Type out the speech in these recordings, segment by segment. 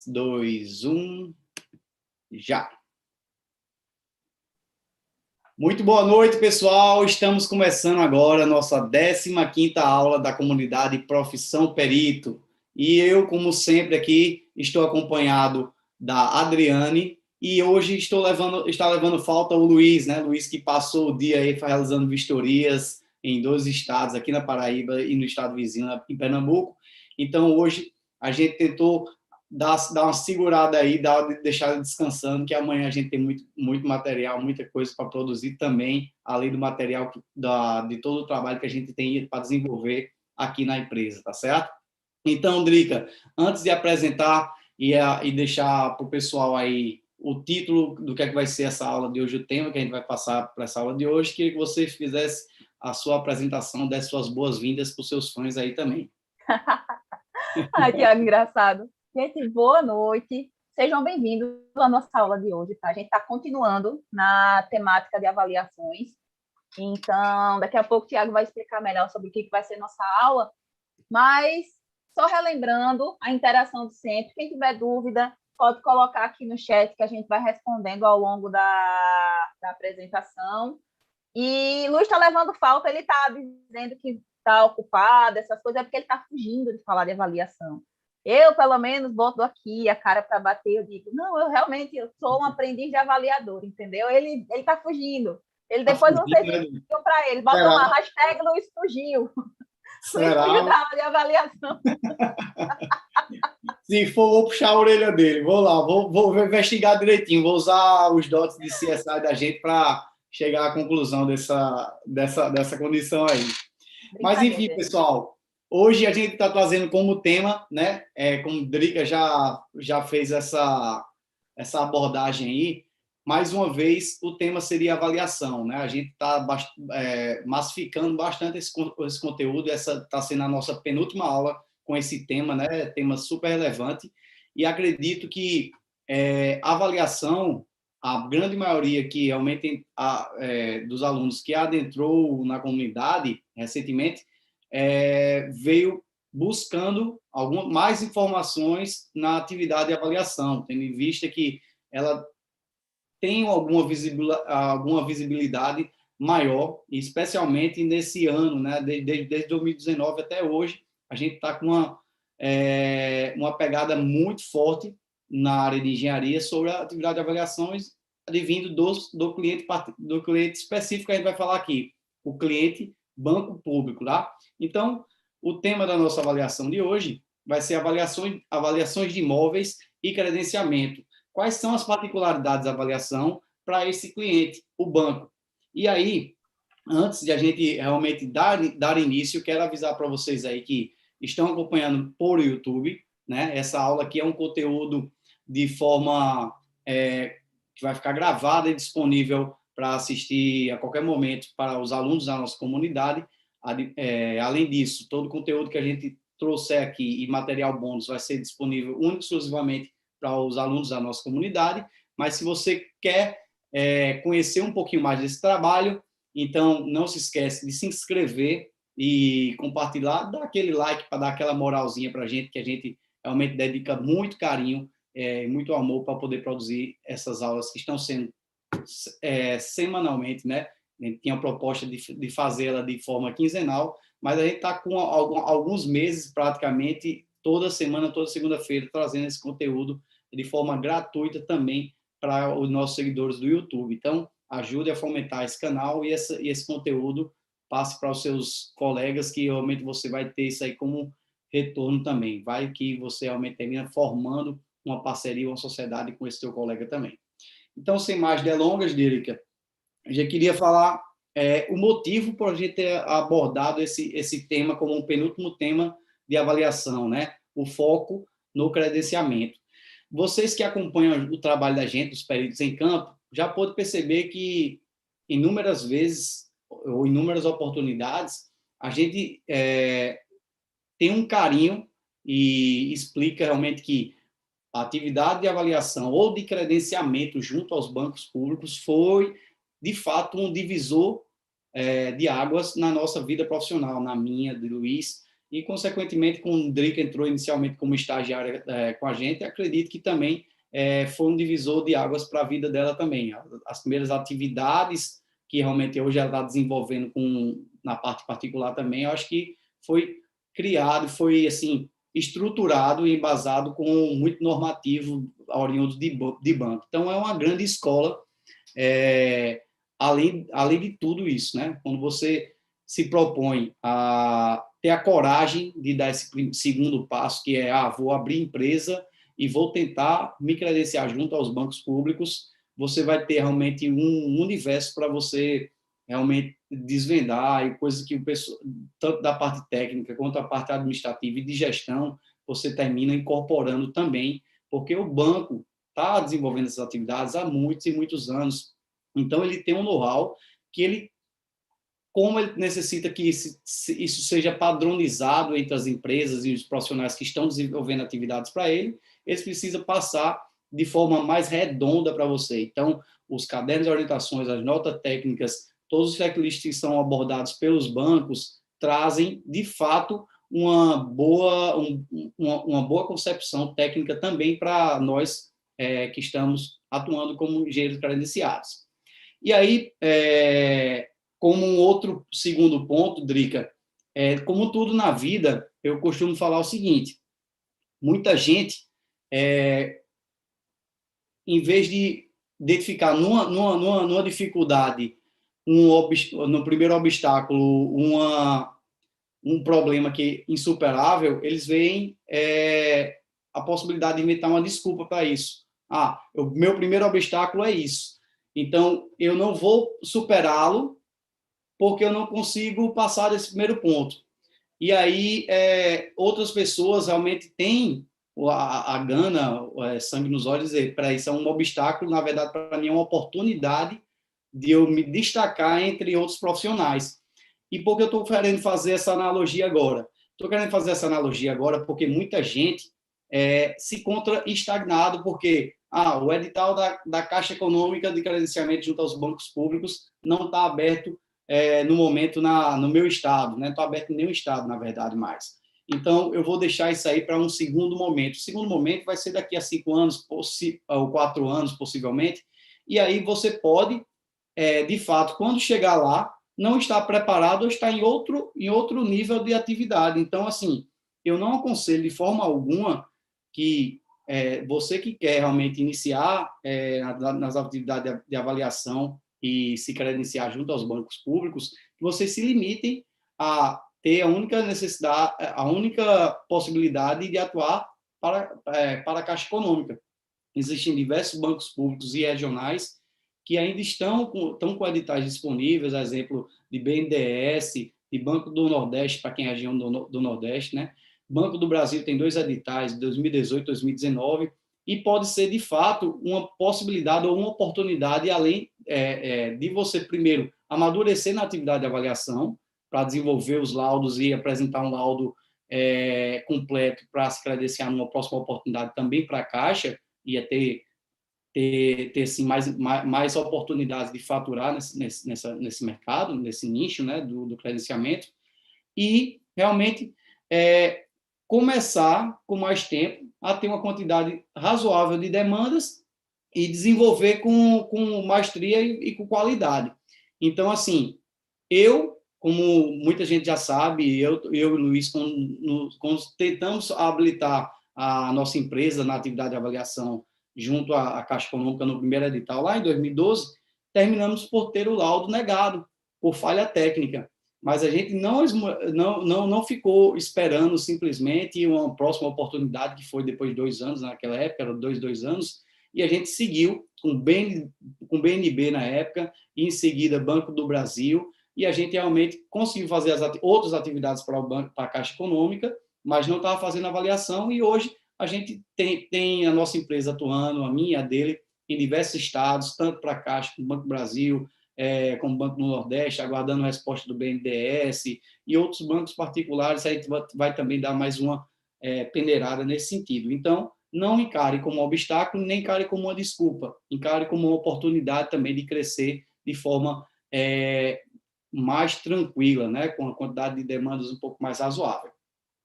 2, 1, já. Muito boa noite, pessoal. Estamos começando agora a nossa 15ª aula da comunidade Profissão Perito. E eu, como sempre, aqui estou acompanhado da Adriane e hoje está levando falta o Luiz, né? Luiz que passou o dia aí realizando vistorias em 2 estados, aqui na Paraíba e no estado vizinho, em Pernambuco. Então, hoje a gente tentou dar uma segurada aí, deixar ele descansando, que amanhã a gente tem muito material, muita coisa para produzir também, além do material de todo o trabalho que a gente tem para desenvolver aqui na empresa, tá certo? Então, Drica, antes de apresentar e deixar para o pessoal aí o título do que é que vai ser essa aula de hoje, o tema que a gente vai passar para essa aula de hoje, queria que você fizesse a sua apresentação, desse suas boas-vindas para os seus fãs aí também. Ai, Tiago, engraçado. Gente, boa noite. Sejam bem-vindos à nossa aula de hoje, tá? A gente está continuando na temática de avaliações. Então, daqui a pouco o Tiago vai explicar melhor sobre o que vai ser nossa aula. Mas, só relembrando a interação de sempre. Quem tiver dúvida, pode colocar aqui no chat que a gente vai respondendo ao longo da apresentação. E Luiz está levando falta, ele está dizendo que está ocupado, essas coisas, é porque ele está fugindo de falar de avaliação. Eu, pelo menos, boto aqui a cara para bater, eu digo, não, eu sou um aprendiz de avaliador, entendeu? Ele está fugindo. Ele depois vocês ligam para ele, botam lá, hashtag Luiz fugiu. Luiz fugiu da aula de avaliação. Se for, vou puxar a orelha dele. Vou lá, vou investigar direitinho, vou usar os dots de CSI da gente para chegar à conclusão dessa condição aí. Mas, enfim, pessoal, hoje a gente está trazendo como tema, né? Como Drica já fez essa abordagem aí, mais uma vez o tema seria avaliação, né? A gente está massificando bastante esse conteúdo, essa está sendo a nossa penúltima aula com esse tema, né? Tema super relevante, e acredito que a avaliação, a grande maioria que realmente dos alunos que adentrou na comunidade recentemente, veio buscando mais informações na atividade de avaliação, tendo em vista que ela tem alguma visibilidade maior, especialmente nesse ano, né? Desde 2019 até hoje, a gente está com uma pegada muito forte na área de engenharia sobre a atividade de avaliações advindo do cliente específico que a gente vai falar aqui, o cliente banco público, tá? Então, o tema da nossa avaliação de hoje vai ser avaliações de imóveis e credenciamento. Quais são as particularidades da avaliação para esse cliente, o banco? E aí, antes de a gente realmente dar início, quero avisar para vocês aí que estão acompanhando por YouTube, né? Essa aula aqui é um conteúdo de forma que vai ficar gravada e disponível para assistir a qualquer momento para os alunos da nossa comunidade. Além disso, todo o conteúdo que a gente trouxer aqui e material bônus vai ser disponível único e exclusivamente para os alunos da nossa comunidade. Mas se você quer conhecer um pouquinho mais desse trabalho, então não se esquece de se inscrever e compartilhar, dar aquele like para dar aquela moralzinha para a gente, que a gente realmente dedica muito carinho, muito amor para poder produzir essas aulas que estão sendo semanalmente, né? A gente tinha a proposta de fazê-la de forma quinzenal, mas a gente está com alguns meses, praticamente, toda semana, toda segunda-feira, trazendo esse conteúdo de forma gratuita também para os nossos seguidores do YouTube. Então, ajude a fomentar esse canal e esse conteúdo passe para os seus colegas, que realmente você vai ter isso aí como retorno também. Vai que você realmente termina formando uma parceria, uma sociedade com esse seu colega também. Então, sem mais delongas, Dírica, eu já queria falar o motivo para a gente ter abordado esse tema como um penúltimo tema de avaliação, né? O foco no credenciamento. Vocês que acompanham o trabalho da gente, dos peritos em campo, já pôde perceber que inúmeras vezes, ou inúmeras oportunidades, a gente tem um carinho e explica realmente que a atividade de avaliação ou de credenciamento junto aos bancos públicos foi, de fato, um divisor de águas na nossa vida profissional, na minha, de Luiz, e, consequentemente, com o Drica entrou inicialmente como estagiária com a gente, acredito que também foi um divisor de águas para a vida dela também. As primeiras atividades que realmente hoje ela está desenvolvendo na parte particular também, eu acho que foi criado, foi assim, estruturado e embasado com muito normativo oriundo de banco. Então, é uma grande escola, além de tudo isso, né? Quando você se propõe a ter a coragem de dar esse segundo passo, que é, vou abrir empresa e vou tentar me credenciar junto aos bancos públicos, você vai ter realmente um universo para você realmente desvendar, e coisas que o pessoal, tanto da parte técnica quanto a parte administrativa e de gestão, você termina incorporando também, porque o banco está desenvolvendo essas atividades há muitos e muitos anos. Então, ele tem um know-how que como ele necessita que isso seja padronizado entre as empresas e os profissionais que estão desenvolvendo atividades para ele, eles precisam passar de forma mais redonda para você. Então, os cadernos de orientações, as notas técnicas, todos os checklists que são abordados pelos bancos trazem, de fato, uma boa concepção técnica também para nós que estamos atuando como engenheiros credenciados. E aí, como um outro segundo ponto, Drica, como tudo na vida, eu costumo falar o seguinte: muita gente, em vez de identificar numa dificuldade, no primeiro obstáculo, um problema que é insuperável, eles veem a possibilidade de inventar uma desculpa para isso. Meu primeiro obstáculo é isso. Então, eu não vou superá-lo porque eu não consigo passar desse primeiro ponto. E aí, outras pessoas realmente têm a gana, sangue nos olhos, dizer, para isso é um obstáculo, na verdade, para mim é uma oportunidade de eu me destacar entre outros profissionais. E por que eu estou querendo fazer essa analogia agora? Estou querendo fazer essa analogia agora porque muita gente se encontra estagnado, porque o edital da Caixa Econômica de Credenciamento junto aos bancos públicos não está aberto no momento no meu estado, né? Não está aberto em nenhum estado, na verdade, mais. Então, eu vou deixar isso aí para um segundo momento. O segundo momento vai ser daqui a 5 anos, ou 4 anos, possivelmente, e aí você pode, de fato, quando chegar lá, não estar preparado ou estar em outro nível de atividade. Então, assim, eu não aconselho de forma alguma que você que quer realmente iniciar nas atividades de avaliação e se credenciar junto aos bancos públicos, que vocês se limitem a ter a única necessidade, a única possibilidade de atuar para a Caixa Econômica. Existem diversos bancos públicos e regionais que ainda estão com editais disponíveis, exemplo de BNDES, de Banco do Nordeste, para quem é região do Nordeste, né? Banco do Brasil tem 2 editais, 2018 e 2019, e pode ser, de fato, uma possibilidade ou uma oportunidade, além de você, primeiro, amadurecer na atividade de avaliação, para desenvolver os laudos e apresentar um laudo completo para se credenciar numa próxima oportunidade também para a Caixa, ia ter assim, mais oportunidades de faturar nesse mercado, nesse nicho, né, do credenciamento, e realmente começar com mais tempo a ter uma quantidade razoável de demandas e desenvolver com maestria e com qualidade. Então, assim, como muita gente já sabe, eu e o Luiz, quando tentamos habilitar a nossa empresa na atividade de avaliação junto à Caixa Econômica no primeiro edital, lá em 2012, terminamos por ter o laudo negado por falha técnica. Mas a gente não ficou esperando simplesmente uma próxima oportunidade, que foi depois de 2 anos, naquela época, era 2 anos, e a gente seguiu com BNB na época, e em seguida Banco do Brasil, e a gente realmente conseguiu fazer outras atividades para o banco, para a Caixa Econômica, mas não estava fazendo avaliação, e hoje a gente tem a nossa empresa atuando, a minha, a dele, em diversos estados, tanto para a Caixa como Banco do Brasil, como o Banco do Nordeste, aguardando a resposta do BNDES e outros bancos particulares, a gente vai também dar mais uma peneirada nesse sentido. Então, não encare como um obstáculo, nem encare como uma desculpa, encare como uma oportunidade também de crescer de forma mais tranquila, né, com a quantidade de demandas um pouco mais razoável.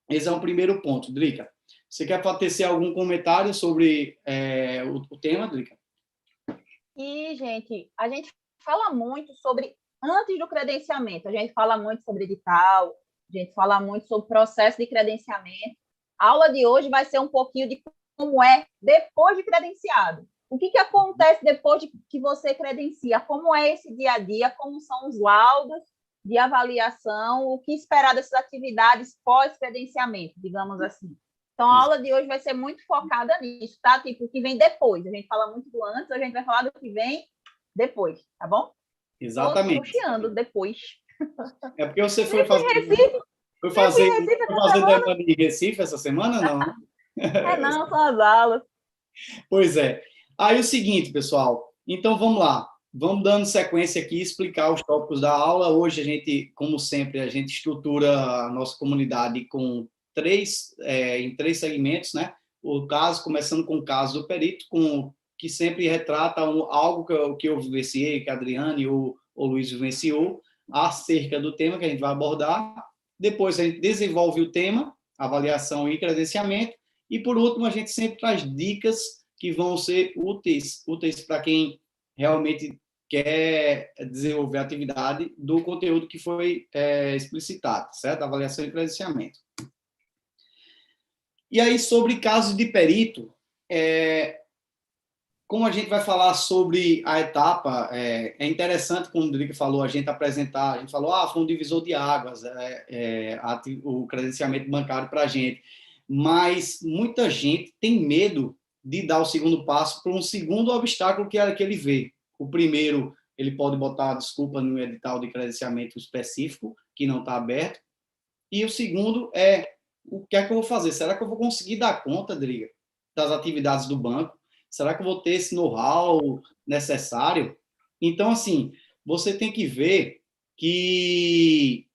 Esse é um primeiro ponto, Drica. Você quer tecer algum comentário sobre o tema, Drica? E, gente, a gente fala muito sobre, antes do credenciamento, a gente fala muito sobre edital, a gente fala muito sobre processo de credenciamento. A aula de hoje vai ser um pouquinho de como é depois de credenciado. O que acontece depois de que você credencia? Como é esse dia a dia? Como são os laudos de avaliação? O que esperar dessas atividades pós-credenciamento, digamos assim. Então, a aula de hoje vai ser muito focada nisso, tá? Tipo, o que vem depois. A gente fala muito do antes, a gente vai falar do que vem depois, tá bom? Exatamente. Estou chiando depois. É porque você foi fazer... Recife, Foi fazer semana. em Recife essa semana, não? Não, são as aulas. Pois é. Aí o seguinte, pessoal. Então, vamos lá. Vamos dando sequência aqui, explicar os tópicos da aula. Hoje, a gente, como sempre, a gente estrutura a nossa comunidade com em três segmentos, né? O caso, começando com o caso do perito, que sempre retrata algo que eu vivenciei, que a Adriane ou o Luiz vivenciou, acerca do tema que a gente vai abordar. Depois, a gente desenvolve o tema, avaliação e credenciamento. E, por último, a gente sempre traz dicas que vão ser úteis para quem realmente quer desenvolver a atividade do conteúdo que foi explicitado, certo? Avaliação e credenciamento. E aí, sobre casos de perito, como a gente vai falar sobre a etapa, é interessante, como o Drica falou, a gente apresentar, a gente falou, foi um divisor de águas, o credenciamento bancário para a gente, mas muita gente tem medo de dar o segundo passo por um segundo obstáculo que ele vê. O primeiro, ele pode botar desculpa no edital de credenciamento específico, que não está aberto, e o segundo o que é que eu vou fazer? Será que eu vou conseguir dar conta, Drica, das atividades do banco? Será que eu vou ter esse know-how necessário? Então, assim, você tem que ver que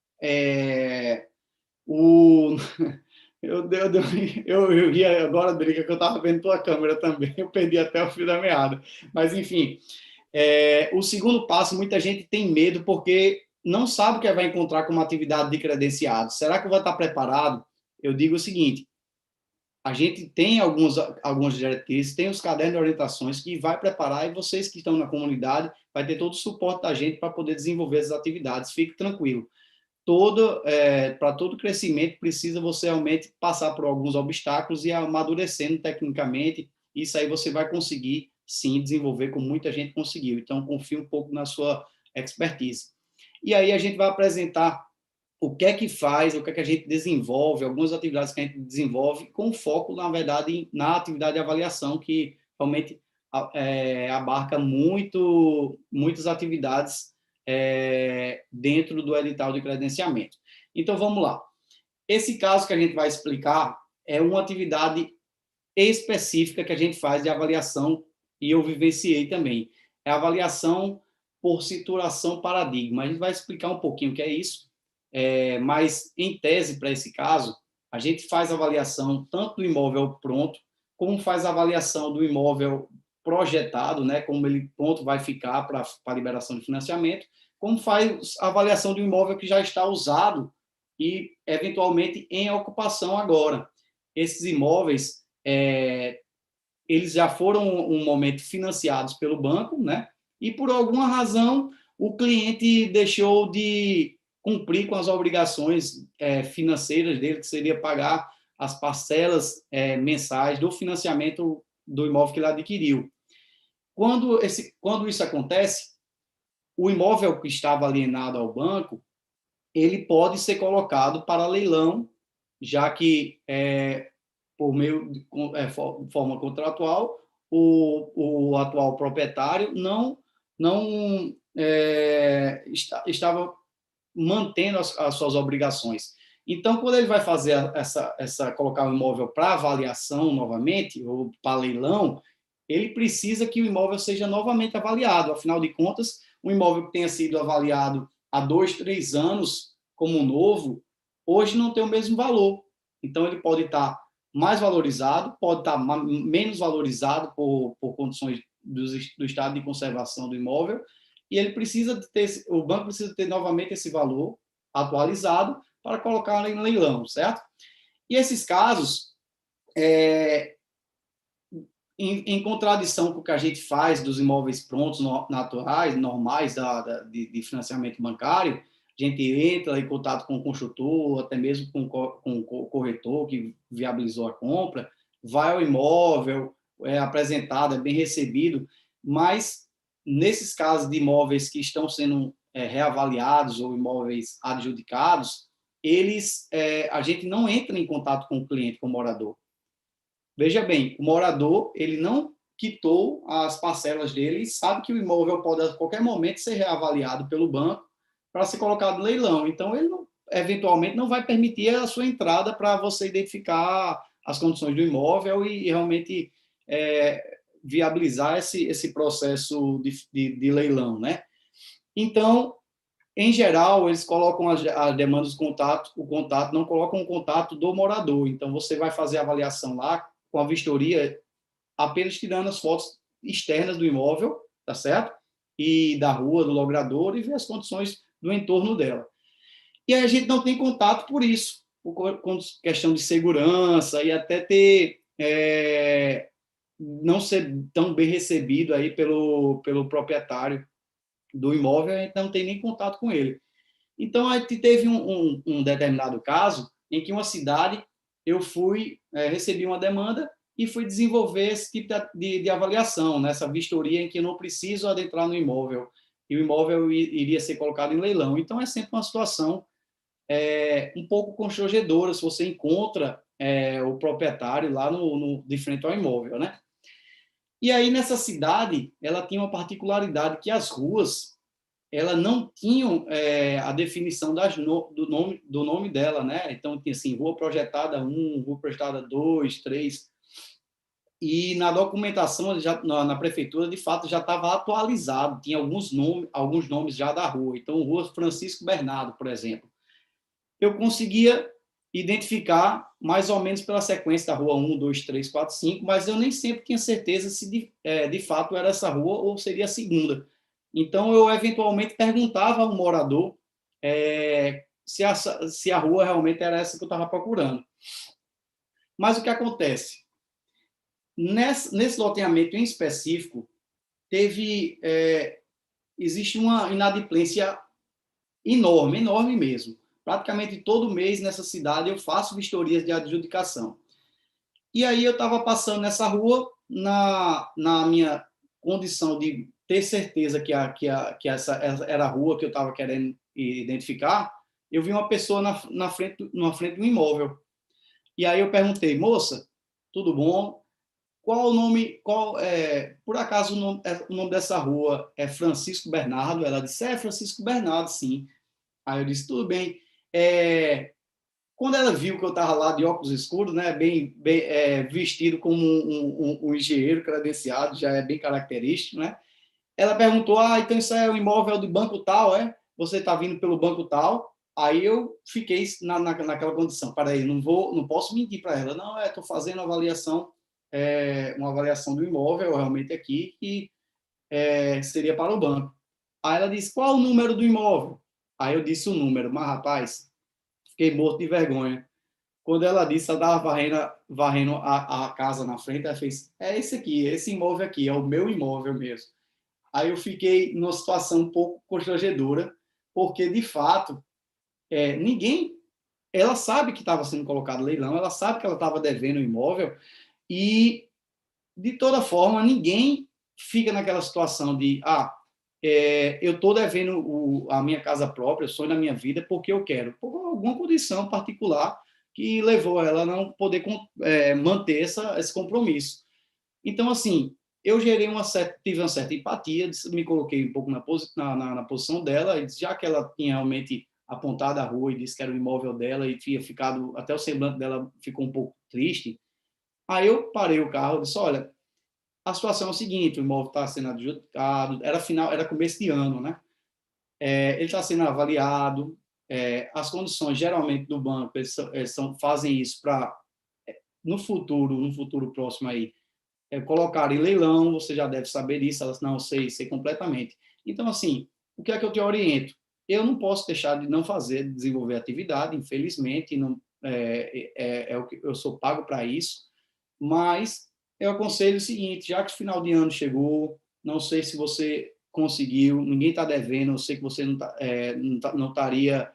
eu ri agora, Drica, que eu estava vendo tua câmera também, eu perdi até o fio da meada. Mas, enfim, o segundo passo, muita gente tem medo porque não sabe o que vai encontrar como atividade de credenciado. Será que vai estar preparado? Eu digo o seguinte, a gente tem algumas diretrizes, tem os cadernos de orientações que vai preparar e vocês que estão na comunidade vai ter todo o suporte da gente para poder desenvolver as atividades. Fique tranquilo. Para todo crescimento precisa você realmente passar por alguns obstáculos e amadurecendo tecnicamente. Isso aí você vai conseguir, sim, desenvolver como muita gente conseguiu. Então, confie um pouco na sua expertise. E aí a gente vai apresentar o que é que faz, o que é que a gente desenvolve, algumas atividades que a gente desenvolve com foco, na verdade, na atividade de avaliação, que realmente abarca muitas atividades dentro do edital de credenciamento. Então, vamos lá. Esse caso que a gente vai explicar é uma atividade específica que a gente faz de avaliação, e eu vivenciei também. É a avaliação por situação paradigma. A gente vai explicar um pouquinho o que é isso, mas, em tese, para esse caso, a gente faz avaliação tanto do imóvel pronto, como faz a avaliação do imóvel projetado, né, como ele pronto vai ficar para a liberação de financiamento, como faz a avaliação do imóvel que já está usado e, eventualmente, em ocupação agora. Esses imóveis, eles já foram, um momento, financiados pelo banco, né, e, por alguma razão, o cliente deixou de cumprir com as obrigações financeiras dele, que seria pagar as parcelas mensais do financiamento do imóvel que ele adquiriu. Quando isso acontece, o imóvel que estava alienado ao banco, ele pode ser colocado para leilão, já que, por meio de forma contratual, o atual proprietário não estava mantendo as suas obrigações. Então, quando ele vai fazer colocar o imóvel para avaliação novamente, ou para leilão, ele precisa que o imóvel seja novamente avaliado. Afinal de contas, um imóvel que tenha sido avaliado há 2, 3 anos como novo, hoje não tem o mesmo valor. Então, ele pode estar mais valorizado, pode estar menos valorizado por condições do estado de conservação do imóvel, e o banco precisa ter novamente esse valor atualizado para colocar em leilão, certo? E esses casos, em contradição com o que a gente faz dos imóveis prontos, naturais, normais, de financiamento bancário, a gente entra em contato com o construtor, até mesmo com o corretor que viabilizou a compra, vai ao imóvel, é apresentado, é bem recebido, mas nesses casos de imóveis que estão sendo reavaliados ou imóveis adjudicados, a gente não entra em contato com o cliente, com o morador. Veja bem, o morador, ele não quitou as parcelas dele e sabe que o imóvel pode, a qualquer momento, ser reavaliado pelo banco para ser colocado no leilão. Então, ele, eventualmente, não vai permitir a sua entrada para você identificar as condições do imóvel e realmente viabilizar esse processo de leilão, né? Então, em geral, eles colocam as demandas do contato, o contato, não colocam o contato do morador. Então, você vai fazer a avaliação lá com a vistoria, apenas tirando as fotos externas do imóvel, tá certo? E da rua, do logrador, e ver as condições do entorno dela. E aí a gente não tem contato por isso, por questão de segurança e até ter não ser tão bem recebido aí pelo proprietário do imóvel, a gente não tem nem contato com ele. Então, a gente teve um determinado caso em que uma cidade, eu recebi uma demanda e fui desenvolver esse tipo de avaliação, nessa vistoria em que eu não preciso adentrar no imóvel, e o imóvel iria ser colocado em leilão. Então, é sempre uma situação um pouco constrangedora se você encontra o proprietário lá de frente ao imóvel, né? E aí, nessa cidade, ela tinha uma particularidade que as ruas ela não tinham a definição do nome dela, né? Então, tinha assim, rua projetada 1, rua projetada 2, 3, e na documentação, na prefeitura, de fato, já estava atualizado, tinha alguns nomes já da rua. Então, rua Francisco Bernardo, por exemplo. Eu conseguia identificar mais ou menos pela sequência da rua 1, 2, 3, 4, 5, mas eu nem sempre tinha certeza se de fato era essa rua ou seria a segunda. Então, eu eventualmente perguntava ao morador se a rua realmente era essa que eu estava procurando. Mas o que acontece? Nesse loteamento em específico, existe uma inadimplência enorme, enorme mesmo. Praticamente todo mês nessa cidade eu faço vistorias de adjudicação. E aí eu estava passando nessa rua, na minha condição de ter certeza que essa era a rua que eu estava querendo identificar, eu vi uma pessoa na frente de um imóvel. E aí eu perguntei, moça, tudo bom? Qual o nome, por acaso o nome dessa rua é Francisco Bernardo? Ela disse, Francisco Bernardo, sim. Aí eu disse, tudo bem. Quando ela viu que eu estava lá de óculos escuros, né, bem vestido como um engenheiro credenciado, já é bem característico, né? Ela perguntou, então isso é o imóvel do banco tal, é? Você está vindo pelo banco tal? Aí eu fiquei naquela condição. Peraí, não posso mentir para ela. Não, estou fazendo uma avaliação do imóvel realmente aqui, que seria para o banco. Aí ela disse, qual o número do imóvel? Aí eu disse o número, mas rapaz, fiquei morto de vergonha. Quando ela disse, ela estava varrendo a casa na frente, ela fez, esse aqui, esse imóvel aqui, é o meu imóvel mesmo. Aí eu fiquei numa situação um pouco constrangedora, porque, de fato, ela sabe que estava sendo colocado leilão, ela sabe que ela estava devendo o imóvel, e, de toda forma, ninguém fica naquela situação de, eu estou devendo a minha casa própria, eu sonho na minha vida porque eu quero, por alguma condição particular que levou ela a não poder manter esse compromisso. Então, assim, eu tive uma certa empatia, me coloquei um pouco na posição dela, e já que ela tinha realmente apontado a rua e disse que era o imóvel dela e tinha ficado, até o semblante dela ficou um pouco triste, aí eu parei o carro e disse, olha, a situação é o seguinte, o imóvel está sendo adjudicado, era começo de ano, né? Ele está sendo avaliado, as condições, geralmente, do banco, eles fazem isso para, no futuro próximo aí, colocar em leilão, você já deve saber disso, elas não sei completamente. Então, assim, o que é que eu te oriento? Eu não posso deixar de não desenvolver atividade, infelizmente, o que eu sou pago para isso, mas eu aconselho o seguinte, já que o final de ano chegou, não sei se você conseguiu, ninguém está devendo, eu sei que você não estaria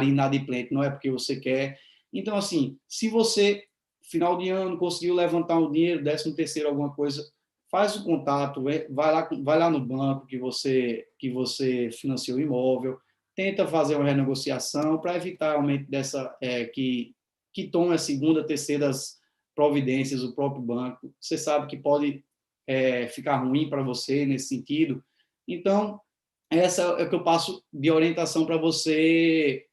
inadimplente, não é porque você quer. Então, assim, se você, final de ano, conseguiu levantar um dinheiro, 13º, alguma coisa, faz o contato, vai lá no banco que você financiou o imóvel, tenta fazer uma renegociação para evitar aumento que tome a segunda, terceiras providências o próprio banco. Você sabe que pode ficar ruim para você nesse sentido. Então, essa é o que eu passo de orientação para você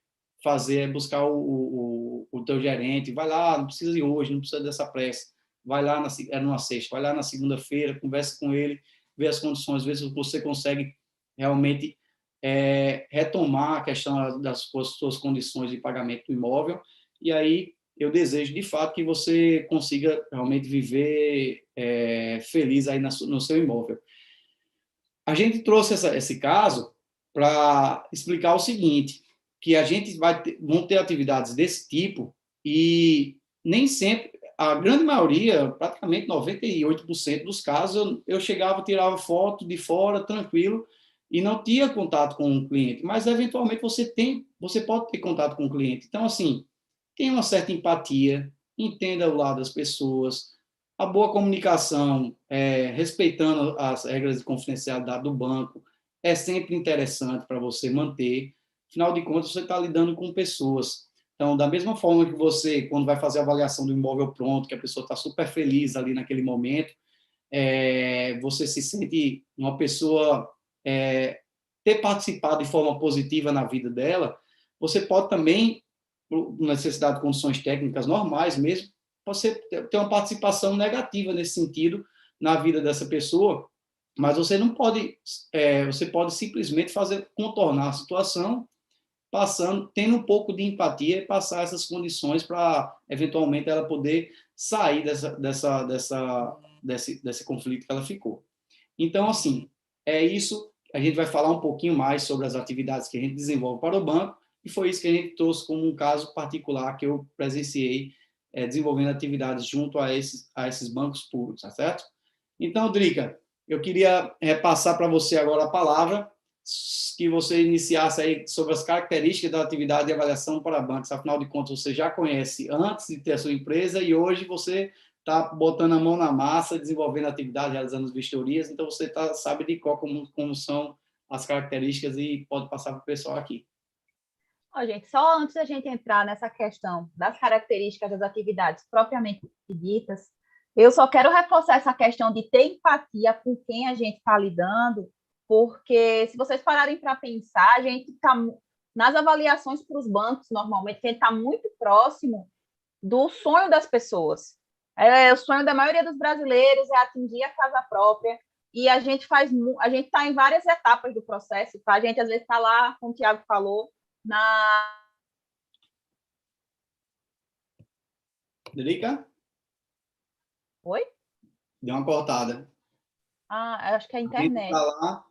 fazer, buscar o teu gerente, vai lá, não precisa de hoje, não precisa dessa pressa, vai lá numa sexta, vai lá na segunda-feira, conversa com ele, vê as condições, vê se você consegue realmente retomar a questão das suas condições de pagamento do imóvel, e aí eu desejo, de fato, que você consiga realmente viver feliz aí no seu imóvel. A gente trouxe esse caso para explicar o seguinte, que a gente vão ter atividades desse tipo e nem sempre, a grande maioria, praticamente 98% dos casos, eu chegava, tirava foto de fora, tranquilo, e não tinha contato com o cliente, mas eventualmente você pode ter contato com o cliente. Então, assim, tenha uma certa empatia, entenda o lado das pessoas, a boa comunicação, respeitando as regras de confidencialidade do banco, é sempre interessante para você manter. Afinal de contas, você está lidando com pessoas. Então, da mesma forma que você, quando vai fazer a avaliação do imóvel pronto, que a pessoa está super feliz ali naquele momento, você se sente uma pessoa ter participado de forma positiva na vida dela, você pode também, por necessidade de condições técnicas normais mesmo, você ter uma participação negativa nesse sentido na vida dessa pessoa, mas você não pode, você pode simplesmente contornar a situação tendo um pouco de empatia e passar essas condições para, eventualmente, ela poder sair desse conflito que ela ficou. Então, assim, é isso. A gente vai falar um pouquinho mais sobre as atividades que a gente desenvolve para o banco, e foi isso que a gente trouxe como um caso particular que eu presenciei desenvolvendo atividades junto a esses bancos públicos, tá certo? Então, Drica, eu queria repassar para você agora a palavra, que você iniciasse aí sobre as características da atividade de avaliação para bancos. Afinal de contas, você já conhece antes de ter a sua empresa e hoje você está botando a mão na massa, desenvolvendo atividade, realizando as vistorias, então você sabe de qual como são as características e pode passar para o pessoal aqui. Gente, só antes da gente entrar nessa questão das características das atividades propriamente ditas, eu só quero reforçar essa questão de ter empatia com quem a gente está lidando, porque se vocês pararem para pensar, a gente está nas avaliações para os bancos, normalmente, a gente está muito próximo do sonho das pessoas. O sonho da maioria dos brasileiros é atingir a casa própria, e a gente está em várias etapas do processo, tá? A gente às vezes está lá, como o Tiago falou, Drica? Oi? Deu uma cortada. Acho que é a internet. Tá lá.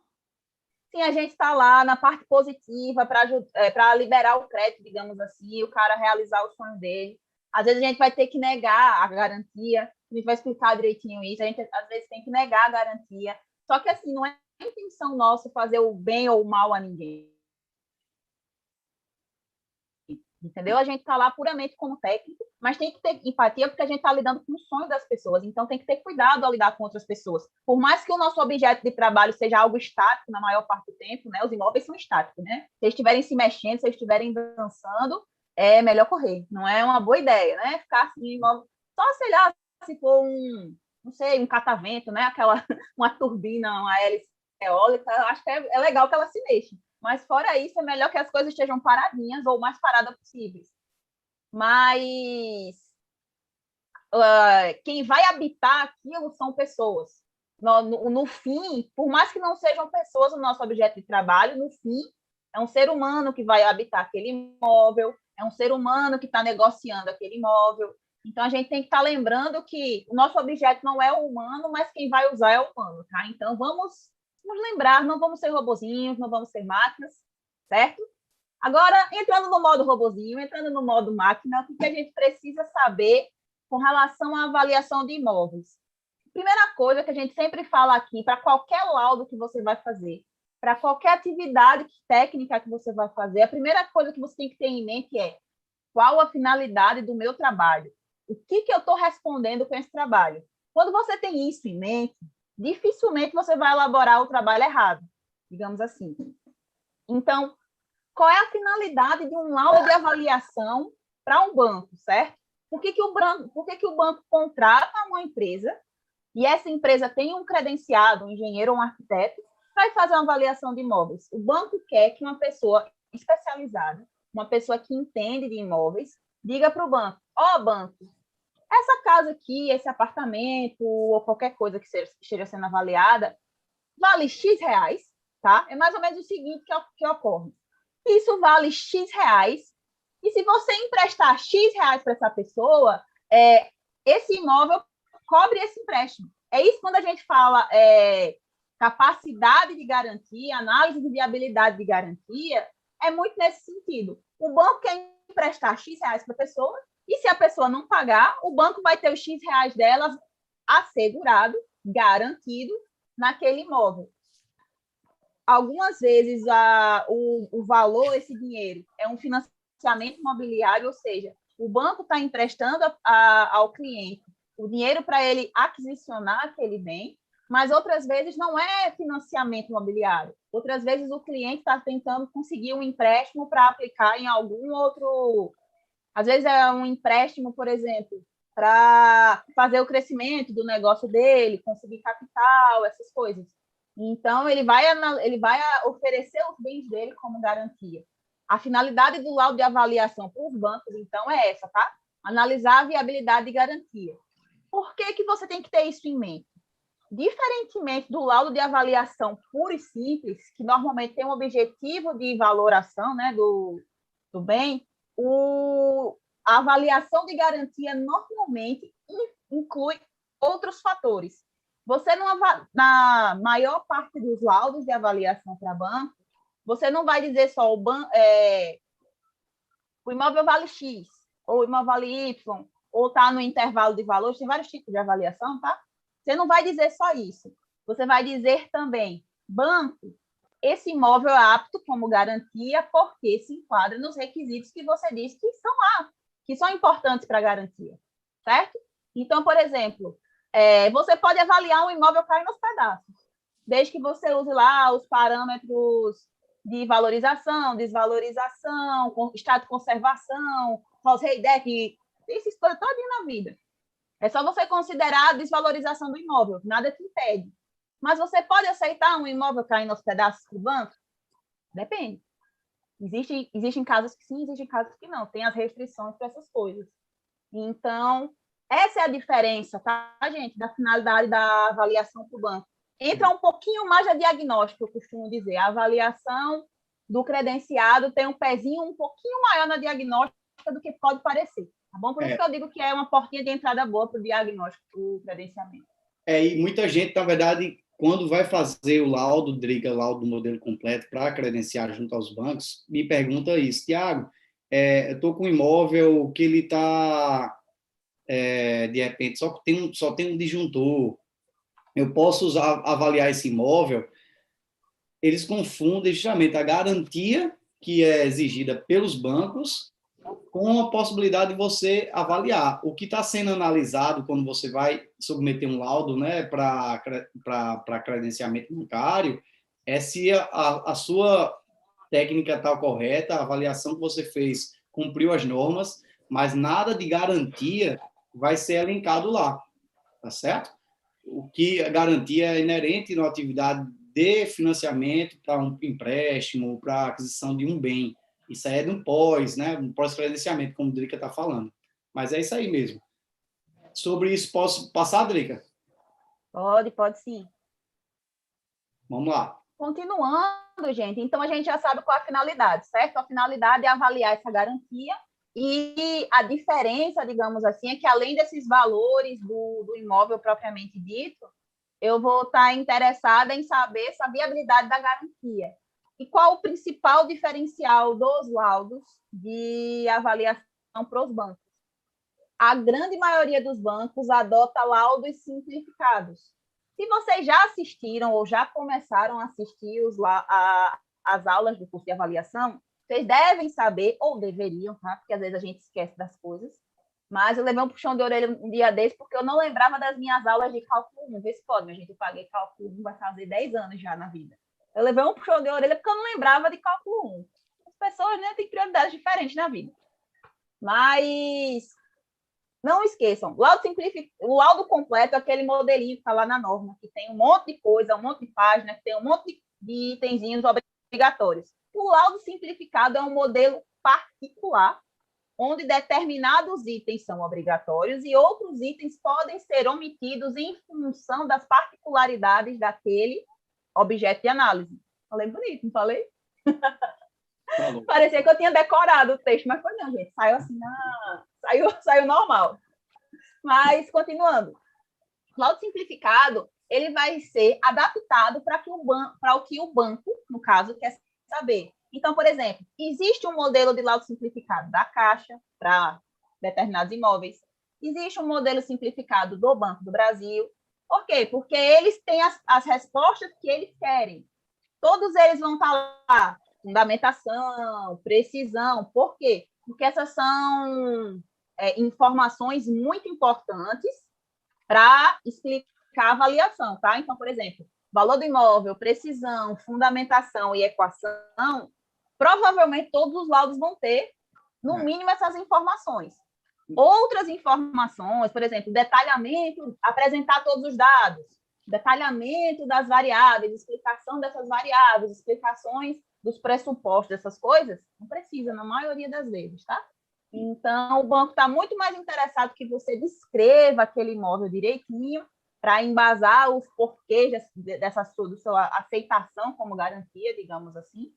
Sim, a gente está lá na parte positiva para liberar o crédito, digamos assim, o cara realizar o sonho dele. Às vezes a gente vai ter que negar a garantia, a gente vai explicar direitinho isso, a gente às vezes tem que negar a garantia. Só que assim, não é intenção nossa fazer o bem ou o mal a ninguém. Entendeu? A gente está lá puramente como técnico, mas tem que ter empatia porque a gente está lidando com o sonho das pessoas, então tem que ter cuidado ao lidar com outras pessoas. Por mais que o nosso objeto de trabalho seja algo estático na maior parte do tempo, né? Os imóveis são estáticos, né? Se eles estiverem se mexendo, se eles estiverem dançando, é melhor correr. Não é uma boa ideia, né? Ficar assim, imóvel... só, sei lá, se for não sei, um catavento, né? Uma turbina, uma hélice eólica, acho que é legal que ela se mexa. Mas, fora isso, é melhor que as coisas estejam paradinhas ou o mais paradas possíveis. Mas quem vai habitar aquilo são pessoas. No fim, por mais que não sejam pessoas o nosso objeto de trabalho, no fim, é um ser humano que vai habitar aquele imóvel, é um ser humano que está negociando aquele imóvel. Então, a gente tem que estar lembrando que o nosso objeto não é o humano, mas quem vai usar é o humano, tá? Então, vamos lembrar, não vamos ser robozinhos, não vamos ser máquinas, certo? Agora, entrando no modo robozinho, entrando no modo máquina, o que a gente precisa saber com relação à avaliação de imóveis? Primeira coisa que a gente sempre fala aqui, para qualquer laudo que você vai fazer, para qualquer atividade técnica que você vai fazer, a primeira coisa que você tem que ter em mente é qual a finalidade do meu trabalho? O que eu estou respondendo com esse trabalho? Quando você tem isso em mente, dificilmente você vai elaborar o trabalho errado, digamos assim. Então, qual é a finalidade de um laudo de avaliação para um banco, certo? Por que o banco contrata uma empresa e essa empresa tem um credenciado, um engenheiro ou um arquiteto, para fazer uma avaliação de imóveis? O banco quer que uma pessoa especializada, uma pessoa que entende de imóveis, diga para o banco: banco, essa casa aqui, esse apartamento ou qualquer coisa que esteja sendo avaliada, vale X reais, tá? É mais ou menos o seguinte que ocorre. Isso vale X reais, e se você emprestar X reais para essa pessoa, esse imóvel cobre esse empréstimo. É isso quando a gente fala capacidade de garantia, análise de viabilidade de garantia, é muito nesse sentido. O banco quer emprestar X reais para a pessoa, e se a pessoa não pagar, o banco vai ter os X reais dela assegurado, garantido naquele imóvel. Algumas vezes o valor, esse dinheiro, é um financiamento imobiliário, ou seja, o banco está emprestando ao cliente o dinheiro para ele aquisicionar aquele bem, mas outras vezes não é financiamento imobiliário. Outras vezes o cliente está tentando conseguir um empréstimo para aplicar em algum outro... Às vezes é um empréstimo, por exemplo, para fazer o crescimento do negócio dele, conseguir capital, essas coisas. Então, ele vai oferecer os bens dele como garantia. A finalidade do laudo de avaliação para os bancos, então, é essa, tá? Analisar a viabilidade de garantia. Por que você tem que ter isso em mente? Diferentemente do laudo de avaliação puro e simples, que normalmente tem um objetivo de valoração, né, do bem, a avaliação de garantia normalmente inclui outros fatores. Você não, na maior parte dos laudos de avaliação para banco, você não vai dizer só o imóvel vale X, ou o imóvel vale Y, ou está no intervalo de valores, tem vários tipos de avaliação, tá? Você não vai dizer só isso. Você vai dizer também, banco, esse imóvel é apto como garantia porque se enquadra nos requisitos que você disse que são importantes para a garantia, certo? Então, por exemplo, você pode avaliar um imóvel caindo aos pedaços, desde que você use lá os parâmetros de valorização, desvalorização, estado de conservação, ROS-REIDEC, essas coisas todas na vida. É só você considerar a desvalorização do imóvel, nada te impede. Mas você pode aceitar um imóvel caindo aos pedaços do banco? Depende. Existem casos que sim, existem casos que não. Tem as restrições para essas coisas. Então, essa é a diferença, tá, gente, da finalidade da avaliação para o banco. Entra um pouquinho mais a diagnóstico, eu costumo dizer. A avaliação do credenciado tem um pezinho um pouquinho maior na diagnóstica do que pode parecer. Tá bom? Por isso que eu digo que é uma portinha de entrada boa para o diagnóstico, o credenciamento. E muita gente, na verdade, quando vai fazer o laudo, Driga, laudo do modelo completo para credenciar junto aos bancos, me pergunta isso: Tiago, eu estou com um imóvel que ele está, de repente, só tem um disjuntor, eu posso avaliar esse imóvel? Eles confundem justamente a garantia que é exigida pelos bancos com a possibilidade de você avaliar. O que está sendo analisado quando você vai submeter um laudo, né, para credenciamento bancário é se a sua técnica está correta, a avaliação que você fez cumpriu as normas, mas nada de garantia vai ser elencado lá, tá certo? O que a garantia é inerente na atividade de financiamento para um empréstimo, para aquisição de um bem. Isso aí é de um pós, né? Um pós-credenciamento, como o Drica está falando. Mas é isso aí mesmo. Sobre isso, posso passar, Drica? Pode sim. Vamos lá. Continuando, gente, então a gente já sabe qual é a finalidade, certo? A finalidade é avaliar essa garantia e a diferença, digamos assim, é que além desses valores do imóvel propriamente dito, eu vou estar interessada em saber essa viabilidade da garantia. E qual o principal diferencial dos laudos de avaliação para os bancos? A grande maioria dos bancos adota laudos simplificados. Se vocês já assistiram ou já começaram a assistir as aulas do curso de avaliação, vocês devem saber, ou deveriam, tá? Porque às vezes a gente esquece das coisas, mas eu levei um puxão de orelha um dia desse porque eu não lembrava das minhas aulas de cálculo 1. Vê se pode, minha gente, eu paguei cálculo 1, vai fazer 10 anos já na vida. Eu levei um puxão de orelha porque eu não lembrava de cálculo 1. As pessoas, né, têm prioridades diferentes na vida. Mas não esqueçam, o laudo completo é aquele modelinho que está lá na norma, que tem um monte de coisa, um monte de página, que tem um monte de itenzinhos obrigatórios. O laudo simplificado é um modelo particular, onde determinados itens são obrigatórios e outros itens podem ser omitidos em função das particularidades daquele objeto de análise. Falei bonito, não falei? Falou. Parecia que eu tinha decorado o texto, mas foi não, gente. Saiu assim, saiu normal. Mas, continuando, o laudo simplificado ele vai ser adaptado para o que o banco, no caso, quer saber. Então, por exemplo, existe um modelo de laudo simplificado da Caixa para determinados imóveis, existe um modelo simplificado do Banco do Brasil. Por quê? Porque eles têm as respostas que eles querem. Todos eles vão estar lá, fundamentação, precisão. Por quê? Porque essas são informações muito importantes para explicar a avaliação, tá? Então, por exemplo, valor do imóvel, precisão, fundamentação e equação, provavelmente todos os laudos vão ter, no mínimo, essas informações. Outras informações, por exemplo, detalhamento, apresentar todos os dados, detalhamento das variáveis, explicação dessas variáveis, explicações dos pressupostos dessas coisas, não precisa, na maioria das vezes, tá? Então, o banco está muito mais interessado que você descreva aquele imóvel direitinho para embasar os porquês dessa sua aceitação como garantia, digamos assim,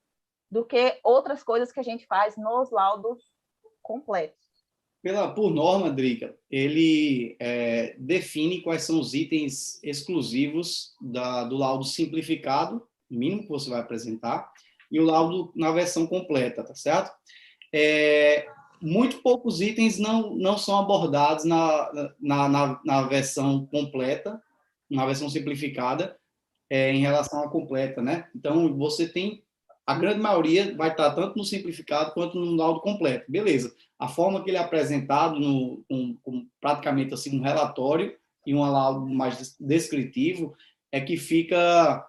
do que outras coisas que a gente faz nos laudos completos. Por norma, Drica, ele define quais são os itens exclusivos do laudo simplificado, o mínimo que você vai apresentar, e o laudo na versão completa, tá certo? Muito poucos itens não são abordados na versão completa, na versão simplificada, em relação à completa, né? Então, você tem a grande maioria vai estar tanto no simplificado quanto no laudo completo. Beleza. A forma que ele é apresentado, com praticamente assim, um relatório e um laudo mais descritivo, é que fica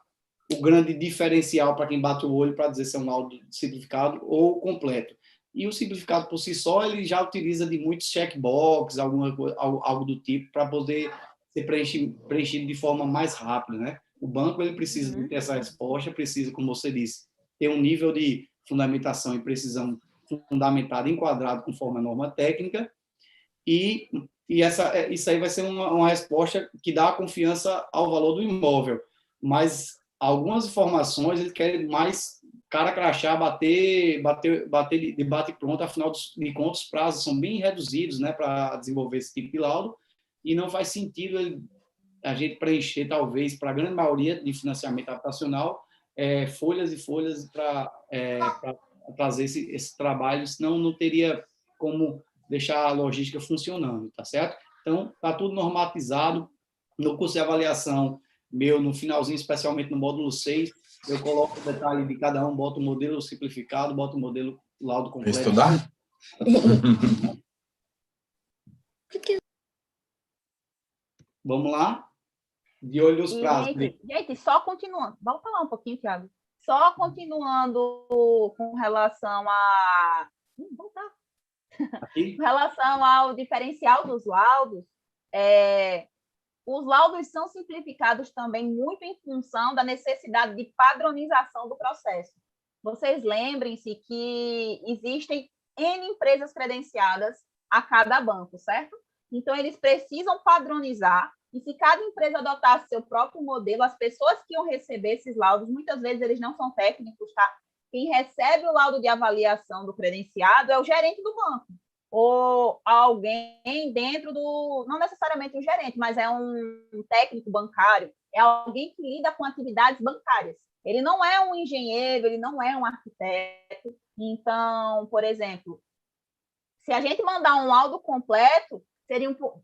o grande diferencial para quem bate o olho para dizer se é um laudo simplificado ou completo. E o simplificado por si só, ele já utiliza de muitos checkbox, algo do tipo, para poder ser preenchido de forma mais rápida, né? O banco ele precisa ter essa resposta, precisa, como você disse, ter um nível de fundamentação e precisão fundamentado, enquadrado conforme a norma técnica, e isso aí vai ser uma resposta que dá confiança ao valor do imóvel. Mas algumas informações eles querem mais cara crachá, bater de bate pronto, afinal de contas, os prazos são bem reduzidos, né, para desenvolver esse tipo de laudo, e não faz sentido a gente preencher, talvez, para a grande maioria de financiamento habitacional, folhas e folhas para fazer esse trabalho, senão não teria como deixar a logística funcionando, tá certo? Então, está tudo normatizado. No curso de avaliação meu, no finalzinho, especialmente no módulo 6, eu coloco o detalhe de cada um, boto o modelo simplificado, boto o modelo laudo completo. Estudar? Vamos lá? De olho nos prazos. Gente, só continuando. Vamos falar um pouquinho, Thiago. Só continuando com relação a... Com relação ao diferencial dos laudos, os laudos são simplificados também muito em função da necessidade de padronização do processo. Vocês lembrem-se que existem N empresas credenciadas a cada banco, certo? Então, eles precisam padronizar, e se cada empresa adotasse seu próprio modelo, as pessoas que iam receber esses laudos, muitas vezes eles não são técnicos, tá? Quem recebe o laudo de avaliação do credenciado é o gerente do banco, ou alguém dentro do... Não necessariamente um gerente, mas é um técnico bancário, é alguém que lida com atividades bancárias. Ele não é um engenheiro, ele não é um arquiteto. Então, por exemplo, se a gente mandar um laudo completo,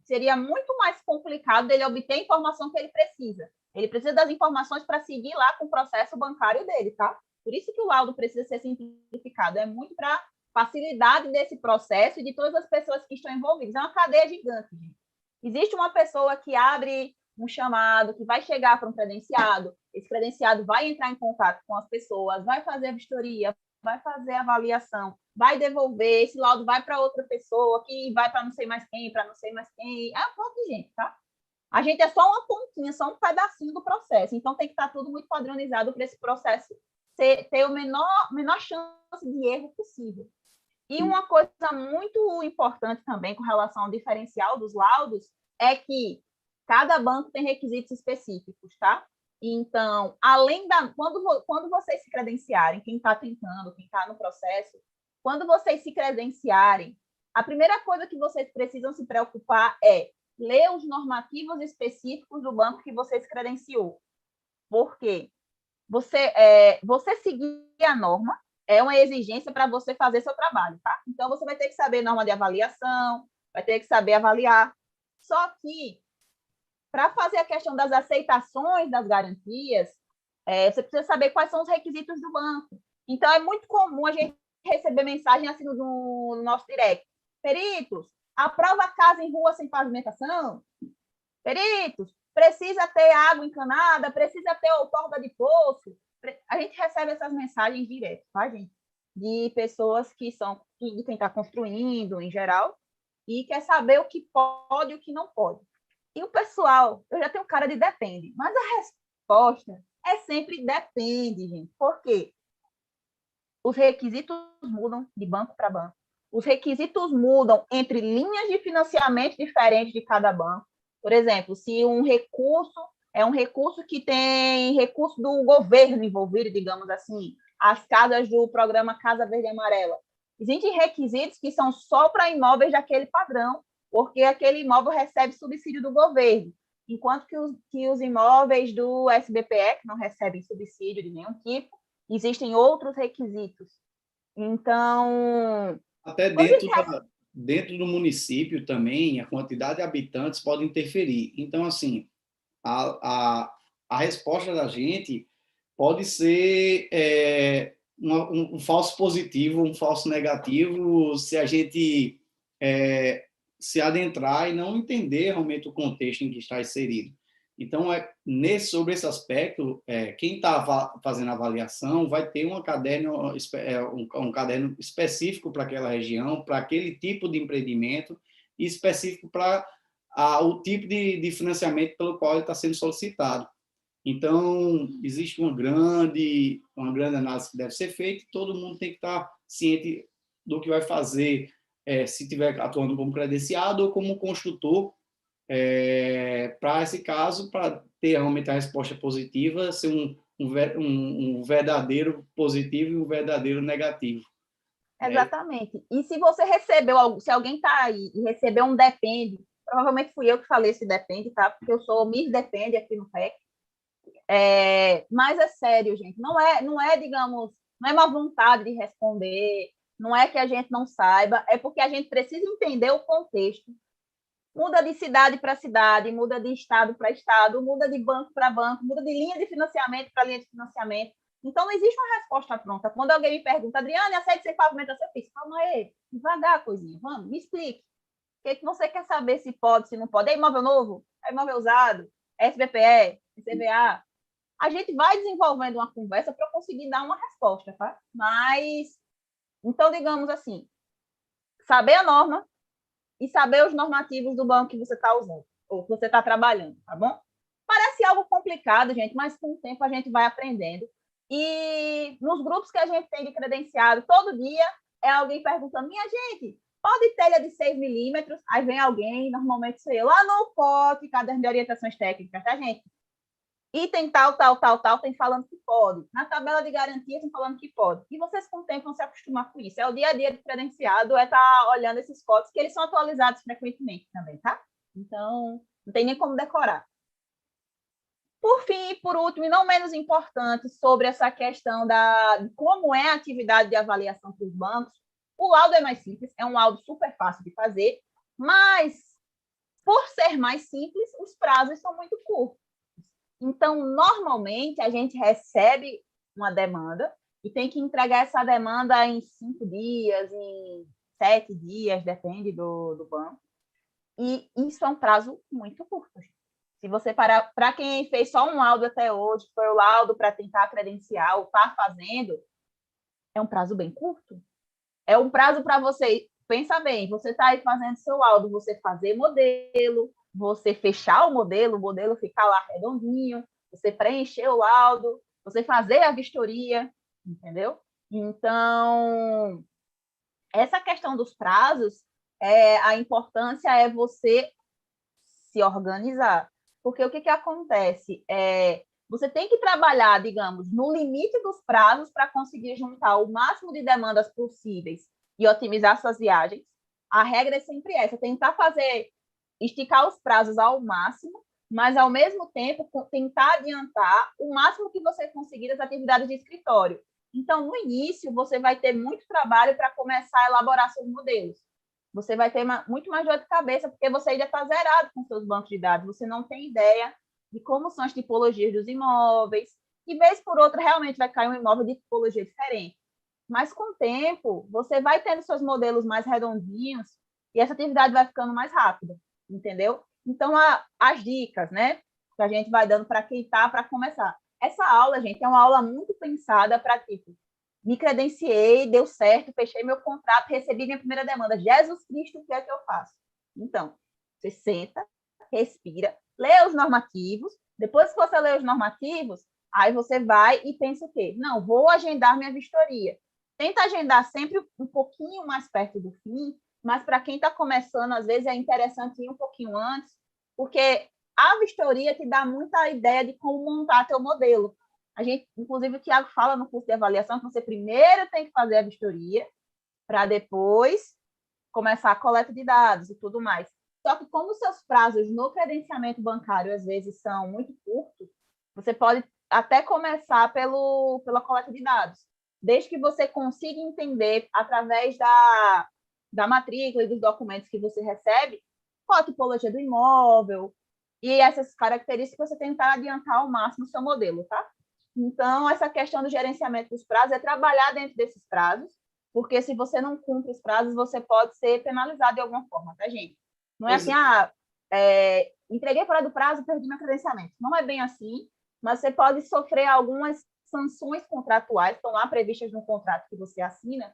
seria muito mais complicado dele obter a informação que ele precisa. Ele precisa das informações para seguir lá com o processo bancário dele, tá? Por isso que o laudo precisa ser simplificado. É muito para facilidade desse processo e de todas as pessoas que estão envolvidas. É uma cadeia gigante, gente. Existe uma pessoa que abre um chamado, que vai chegar para um credenciado, esse credenciado vai entrar em contato com as pessoas, vai fazer a vistoria, vai fazer a avaliação, vai devolver, esse laudo vai para outra pessoa, que vai para não sei mais quem, para não sei mais quem. É um monte de gente, tá? A gente é só uma pontinha, só um pedacinho do processo. Então, tem que estar tudo muito padronizado para esse processo ter o menor chance de erro possível. E uma coisa muito importante também com relação ao diferencial dos laudos é que cada banco tem requisitos específicos, tá? Então, além quando vocês se credenciarem, quem está tentando, quem está no processo, quando vocês se credenciarem, a primeira coisa que vocês precisam se preocupar é ler os normativos específicos do banco que você se credenciou. Por quê? Você seguir a norma é uma exigência para você fazer seu trabalho, tá? Então, você vai ter que saber norma de avaliação, vai ter que saber avaliar. Só que, para fazer a questão das aceitações das garantias, você precisa saber quais são os requisitos do banco. Então, é muito comum a gente receber mensagem assim no nosso direct. Peritos, aprova casa em rua sem pavimentação? Peritos, precisa ter água encanada? Precisa ter outorga de poço? A gente recebe essas mensagens direto, tá, gente? De pessoas que são de quem está construindo, em geral, e quer saber o que pode e o que não pode. E o pessoal, eu já tenho cara de depende, mas a resposta é sempre depende, gente. Por quê? Os requisitos mudam de banco para banco. Os requisitos mudam entre linhas de financiamento diferentes de cada banco. Por exemplo, se um recurso é um recurso que tem recurso do governo envolvido, digamos assim, as casas do programa Casa Verde e Amarela. Existem requisitos que são só para imóveis daquele padrão, porque aquele imóvel recebe subsídio do governo, enquanto que os imóveis do SBPE, que não recebem subsídio de nenhum tipo, existem outros requisitos. Então, até dentro do município também, a quantidade de habitantes pode interferir. Então, assim, a resposta da gente pode ser um falso positivo, um falso negativo, se a gente se adentrar e não entender realmente o contexto em que está inserido. Então, sobre esse aspecto, quem está fazendo a avaliação vai ter um caderno específico para aquela região, para aquele tipo de empreendimento, e específico para o tipo de financiamento pelo qual ele está sendo solicitado. Então, existe uma grande análise que deve ser feita, e todo mundo tem que estar ciente do que vai fazer, se estiver atuando como credenciado ou como construtor, para esse caso, para ter realmente a resposta positiva, ser um verdadeiro positivo e um verdadeiro negativo. Exatamente. E se você recebeu algo, se alguém está aí e recebeu um depende, provavelmente fui eu que falei esse depende, tá? Porque eu sou Miss Depende aqui no PEC. Mas é sério, gente. Não é, digamos, não é má vontade de responder, não é que a gente não saiba, é porque a gente precisa entender o contexto. Muda de cidade para cidade, muda de estado para estado, muda de banco para banco, muda de linha de financiamento para linha de financiamento. Então, não existe uma resposta pronta. Quando alguém me pergunta, Adriane, aceita sem pavimentação? Eu fiz, calma aí, devagar, coisinha, vamos, me explique. O que você quer saber se pode, se não pode? É imóvel novo? É imóvel usado? É SBPE? CVA? A gente vai desenvolvendo uma conversa para conseguir dar uma resposta, tá? Mas, então, digamos assim, saber a norma, e saber os normativos do banco que você está usando, ou que você está trabalhando, tá bom? Parece algo complicado, gente, mas com o tempo a gente vai aprendendo. E nos grupos que a gente tem de credenciado, todo dia é alguém perguntando, minha gente, pode telha de 6 milímetros? Aí vem alguém, normalmente sou eu, lá no pote, caderno de orientações técnicas, tá, gente? Item tal, tem falando que pode. Na tabela de garantias tem falando que pode. E vocês, com o tempo, vão se acostumar com isso. É o dia a dia de credenciado, estar olhando esses códigos, que eles são atualizados frequentemente também, tá? Então, não tem nem como decorar. Por fim, e por último, e não menos importante, sobre essa questão de como é a atividade de avaliação para os bancos, o laudo é mais simples, é um laudo super fácil de fazer, mas, por ser mais simples, os prazos são muito curtos. Então, normalmente, a gente recebe uma demanda e tem que entregar essa demanda em 5 dias, em 7 dias, depende do banco. E isso é um prazo muito curto. Se você parar, para quem fez só um laudo até hoje, foi o laudo para tentar credenciar ou está fazendo, é um prazo bem curto. É um prazo para você, pensa bem, você está aí fazendo seu laudo, você fazer modelo, você fechar o modelo ficar lá redondinho, você preencher o laudo, você fazer a vistoria, entendeu? Então, essa questão dos prazos, a importância é você se organizar. Porque o que acontece? Você tem que trabalhar, digamos, no limite dos prazos para conseguir juntar o máximo de demandas possíveis e otimizar suas viagens. A regra é sempre essa, tentar esticar os prazos ao máximo, mas, ao mesmo tempo, tentar adiantar o máximo que você conseguir das atividades de escritório. Então, no início, você vai ter muito trabalho para começar a elaborar seus modelos. Você vai ter muito mais dor de cabeça, porque você ainda está zerado com seus bancos de dados. Você não tem ideia de como são as tipologias dos imóveis. E, vez por outra, realmente vai cair um imóvel de tipologia diferente. Mas, com o tempo, você vai tendo seus modelos mais redondinhos e essa atividade vai ficando mais rápida, entendeu? Então, as dicas, né, que a gente vai dando para quem está para começar. Essa aula, gente, é uma aula muito pensada para, tipo, me credenciei, deu certo, fechei meu contrato, recebi minha primeira demanda. Jesus Cristo, o que é que eu faço? Então, você senta, respira, lê os normativos. Depois que você lê os normativos, aí você vai e pensa o quê? Não, vou agendar minha vistoria. Tenta agendar sempre um pouquinho mais perto do fim, mas para quem está começando, às vezes é interessante ir um pouquinho antes, porque a vistoria te dá muita ideia de como montar teu modelo. Inclusive, o Tiago fala no curso de avaliação que você primeiro tem que fazer a vistoria para depois começar a coleta de dados e tudo mais. Só que como os seus prazos no credenciamento bancário às vezes são muito curtos, você pode até começar pela coleta de dados, desde que você consiga entender através da matrícula e dos documentos que você recebe qual a tipologia do imóvel e essas características você tentar adiantar ao máximo o seu modelo, tá? Então, essa questão do gerenciamento dos prazos é trabalhar dentro desses prazos, porque se você não cumpre os prazos, você pode ser penalizado de alguma forma, tá, gente? Não é assim, entreguei fora do prazo, perdi meu credenciamento. Não é bem assim, mas você pode sofrer algumas sanções contratuais, estão lá previstas no contrato que você assina,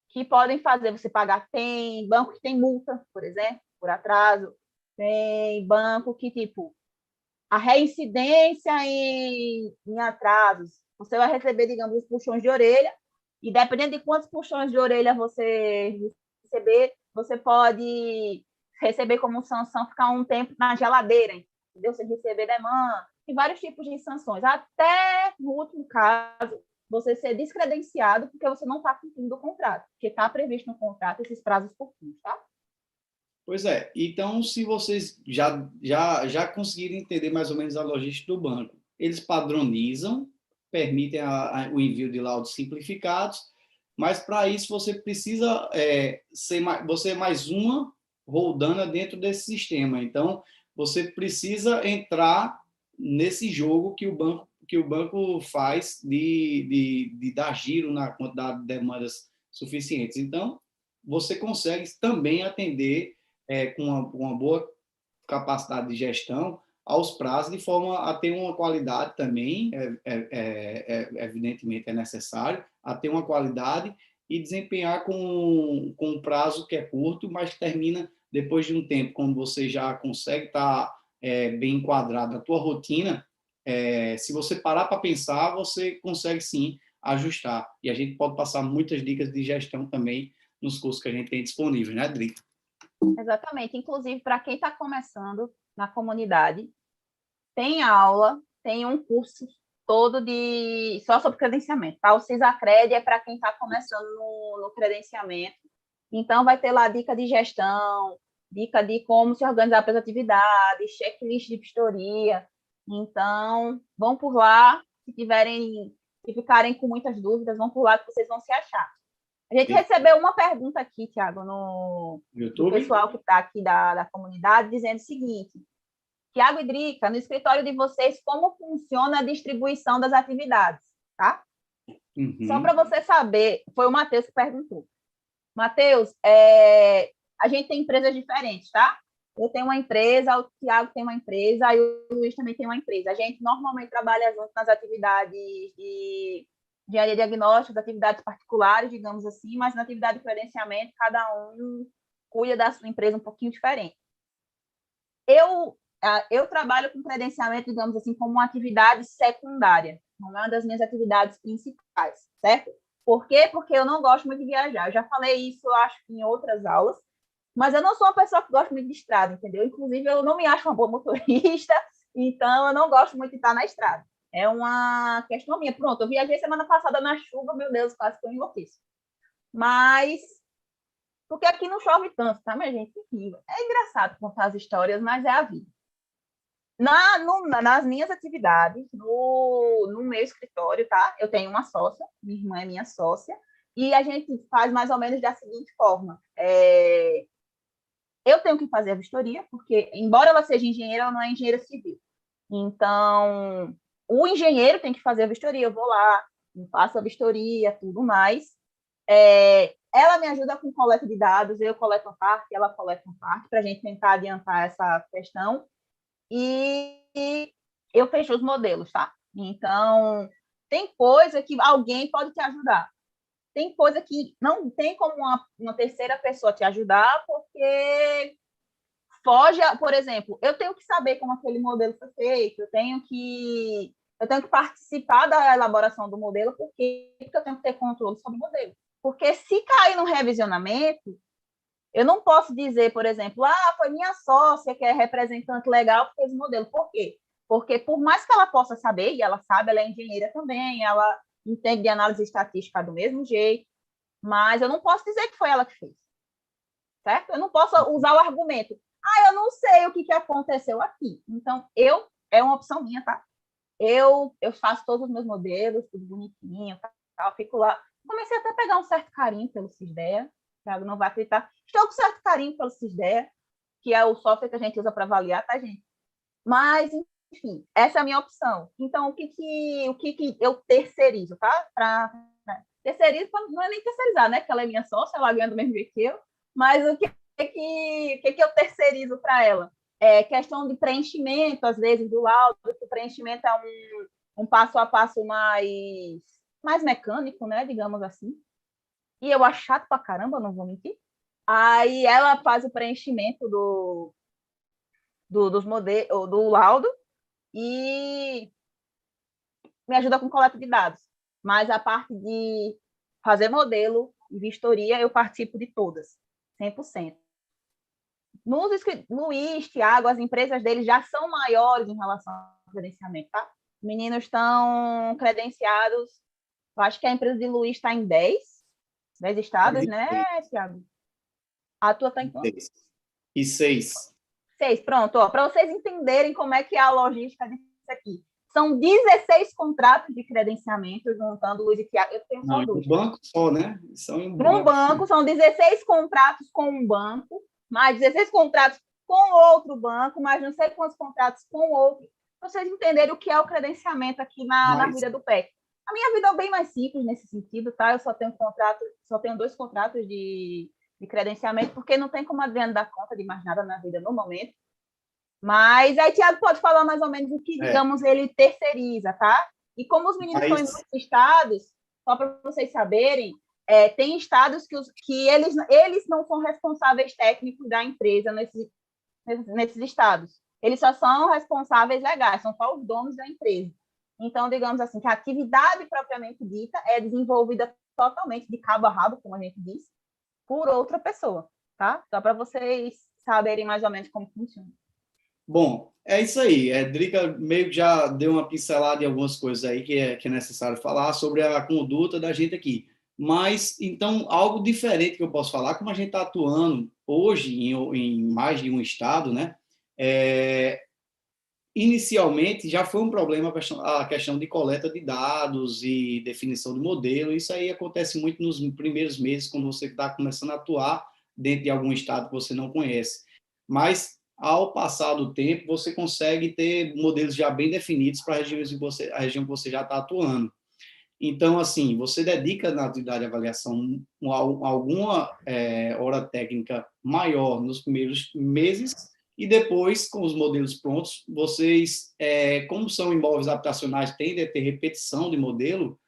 que podem fazer você pagar. Tem banco que tem multa, por exemplo, por atraso. Tem banco que, tipo, a reincidência em atrasos, você vai receber, digamos, os puxões de orelha, e dependendo de quantos puxões de orelha você receber, você pode receber como sanção ficar um tempo na geladeira, entendeu? Sem receber demanda. Tem vários tipos de sanções. Até, no último caso, você ser descredenciado porque você não está cumprindo o contrato, porque está previsto no contrato esses prazos curtos, tá? Pois é. Então, se vocês já conseguiram entender mais ou menos a logística do banco, eles padronizam, permitem o envio de laudos simplificados, mas para isso você precisa ser mais uma roldana dentro desse sistema. Então, você precisa entrar nesse jogo que o banco faz de dar giro na quantidade de demandas suficientes. Então, você consegue também atender com uma boa capacidade de gestão aos prazos, de forma a ter uma qualidade também, evidentemente é necessário, a ter uma qualidade e desempenhar com um prazo que é curto, mas que termina depois de um tempo, quando você já consegue estar bem enquadrado na tua rotina. Se você parar para pensar, você consegue sim ajustar. E a gente pode passar muitas dicas de gestão também nos cursos que a gente tem disponível, né, Dri? Exatamente. Inclusive, para quem está começando na comunidade, tem aula, tem um curso todo só sobre credenciamento, tá? O CISACRED é para quem está começando no credenciamento. Então, vai ter lá dica de gestão, dica de como se organizar para as atividades, checklist de vistoria. Então, vão por lá, se ficarem com muitas dúvidas, vão por lá que vocês vão se achar. A gente recebeu uma pergunta aqui, Tiago, do pessoal que está aqui da comunidade, dizendo o seguinte: Tiago e Drica, no escritório de vocês, como funciona a distribuição das atividades, tá? Só para você saber, foi o Matheus que perguntou. Matheus, a gente tem empresas diferentes, tá? Eu tenho uma empresa, o Tiago tem uma empresa, e o Luiz também tem uma empresa. A gente normalmente trabalha junto nas atividades de engenharia diagnóstica, atividades particulares, digamos assim, mas na atividade de credenciamento, cada um cuida da sua empresa um pouquinho diferente. Eu trabalho com credenciamento, digamos assim, como uma atividade secundária, não é uma das minhas atividades principais, certo? Por quê? Porque eu não gosto muito de viajar. Eu já falei isso, eu acho, em outras aulas, mas eu não sou uma pessoa que gosta muito de estrada, entendeu? Inclusive, eu não me acho uma boa motorista, então eu não gosto muito de estar na estrada. É uma questão minha. Pronto, eu viajei semana passada na chuva, meu Deus, quase que eu enlouqueço. Mas, porque aqui não chove tanto, tá, minha gente? É engraçado contar as histórias, mas é a vida. Nas minhas atividades, no meu escritório, tá? Eu tenho uma sócia, minha irmã é minha sócia, e a gente faz mais ou menos da seguinte forma. Eu tenho que fazer a vistoria, porque, embora ela seja engenheira, ela não é engenheira civil. Então, o engenheiro tem que fazer a vistoria. Eu vou lá, faço a vistoria, tudo mais. Ela me ajuda com coleta de dados, eu coleto uma parte, ela coleta uma parte, para a gente tentar adiantar essa questão. E eu fecho os modelos, tá? Então, tem coisa que alguém pode te ajudar. Tem coisa que não tem como uma terceira pessoa te ajudar, porque foge, por exemplo, eu tenho que saber como aquele modelo foi feito, eu tenho que participar da elaboração do modelo, porque eu tenho que ter controle sobre o modelo. Porque se cair no revisionamento, eu não posso dizer, por exemplo, foi minha sócia que é representante legal que fez o modelo. Por quê? Porque por mais que ela possa saber, e ela sabe, ela é engenheira também, ela entende de análise estatística do mesmo jeito, mas eu não posso dizer que foi ela que fez, certo? Eu não posso usar o argumento, eu não sei o que aconteceu aqui. Então, é uma opção minha, tá? Eu faço todos os meus modelos, tudo bonitinho, tal, fico lá. Comecei até a pegar um certo carinho pelo Cisdea, Thiago não vai acreditar. Estou com certo carinho pelo Cisdea, que é o software que a gente usa para avaliar, tá, gente? Mas, enfim, essa é a minha opção. Então, o que eu terceirizo, tá? Terceirizo não é nem terceirizar, né? Porque ela é minha sócia, ela ganha do mesmo jeito que eu. Mas o que eu terceirizo para ela? É questão de preenchimento, às vezes, do laudo, que o preenchimento é um passo a passo mais mecânico, né? Digamos assim. E eu acho chato pra caramba, não vou mentir. Aí ela faz o preenchimento dos modelos, do laudo, e me ajuda com coleta de dados. Mas a parte de fazer modelo e vistoria, eu participo de todas, 100%. Luiz, Thiago, as empresas deles já são maiores em relação ao credenciamento, tá? Os meninos estão credenciados, eu acho que a empresa de Luiz está em 10 estados, né, Thiago? A tua está em quanto? E 6. 6, pronto. Para vocês entenderem como é que é a logística disso aqui. São 16 contratos de credenciamento, juntando Luiz e Thiago. Eu tenho só dois. Um banco só, né? São um banco, são 16 contratos com um banco, mais 16 contratos com outro banco, mais não sei quantos contratos com outro. Para vocês entenderem o que é o credenciamento aqui na vida do PEC. A minha vida é bem mais simples nesse sentido, tá? Eu só tenho 2 contratos de credenciamento, porque não tem como a Adriana dar conta de mais nada na vida no momento. Mas aí, Thiago pode falar mais ou menos o que, digamos, ele terceiriza, tá? E como os meninos estão em muitos estados, só para vocês saberem, tem estados que eles não são responsáveis técnicos da empresa nesses estados. Eles só são responsáveis legais, são só os donos da empresa. Então, digamos assim, que a atividade propriamente dita é desenvolvida totalmente de cabo a rabo, como a gente diz, por outra pessoa, tá? Só para vocês saberem mais ou menos como funciona. Bom, é isso aí. A Drica meio que já deu uma pincelada em algumas coisas aí que é necessário falar sobre a conduta da gente aqui. Mas, então, algo diferente que eu posso falar, como a gente está atuando hoje em mais de um estado, né? inicialmente já foi um problema a questão de coleta de dados e definição de modelo. Isso aí acontece muito nos primeiros meses, quando você está começando a atuar dentro de algum estado que você não conhece. Mas, ao passar do tempo, você consegue ter modelos já bem definidos para a região que você já está atuando. Então, assim, você dedica na atividade de avaliação alguma hora técnica maior nos primeiros meses e depois, com os modelos prontos, vocês, como são imóveis habitacionais, tendem a ter repetição de modelo,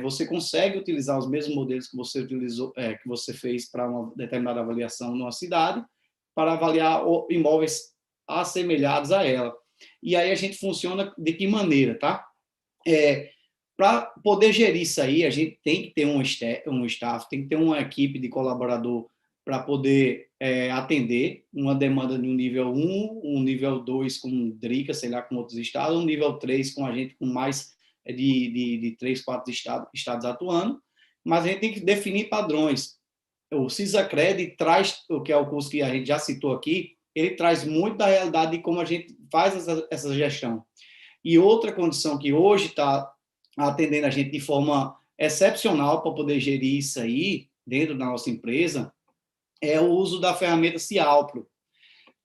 você consegue utilizar os mesmos modelos que você utilizou, que você fez para uma determinada avaliação numa cidade, para avaliar imóveis assemelhados a ela. E aí a gente funciona de que maneira, tá? Para poder gerir isso aí, a gente tem que ter um staff, tem que ter uma equipe de colaborador para poder atender uma demanda de um nível 1, um nível 2 com Drica, sei lá, com outros estados, um nível 3 com a gente com mais de 3, 4 estados atuando, mas a gente tem que definir padrões. O CISACRED traz, o que é o curso que a gente já citou aqui, ele traz muito da realidade de como a gente faz essa gestão. E outra condição que hoje está atendendo a gente de forma excepcional para poder gerir isso aí dentro da nossa empresa é o uso da ferramenta Cialpro.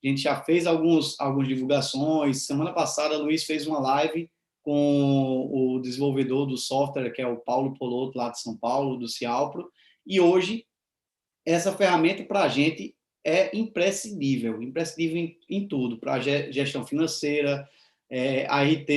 A gente já fez algumas divulgações. Semana passada, o Luiz fez uma live com o desenvolvedor do software, que é o Paulo Polotto, lá de São Paulo, do Cialpro. E hoje, essa ferramenta, para a gente, é imprescindível em tudo, para a gestão financeira, ART,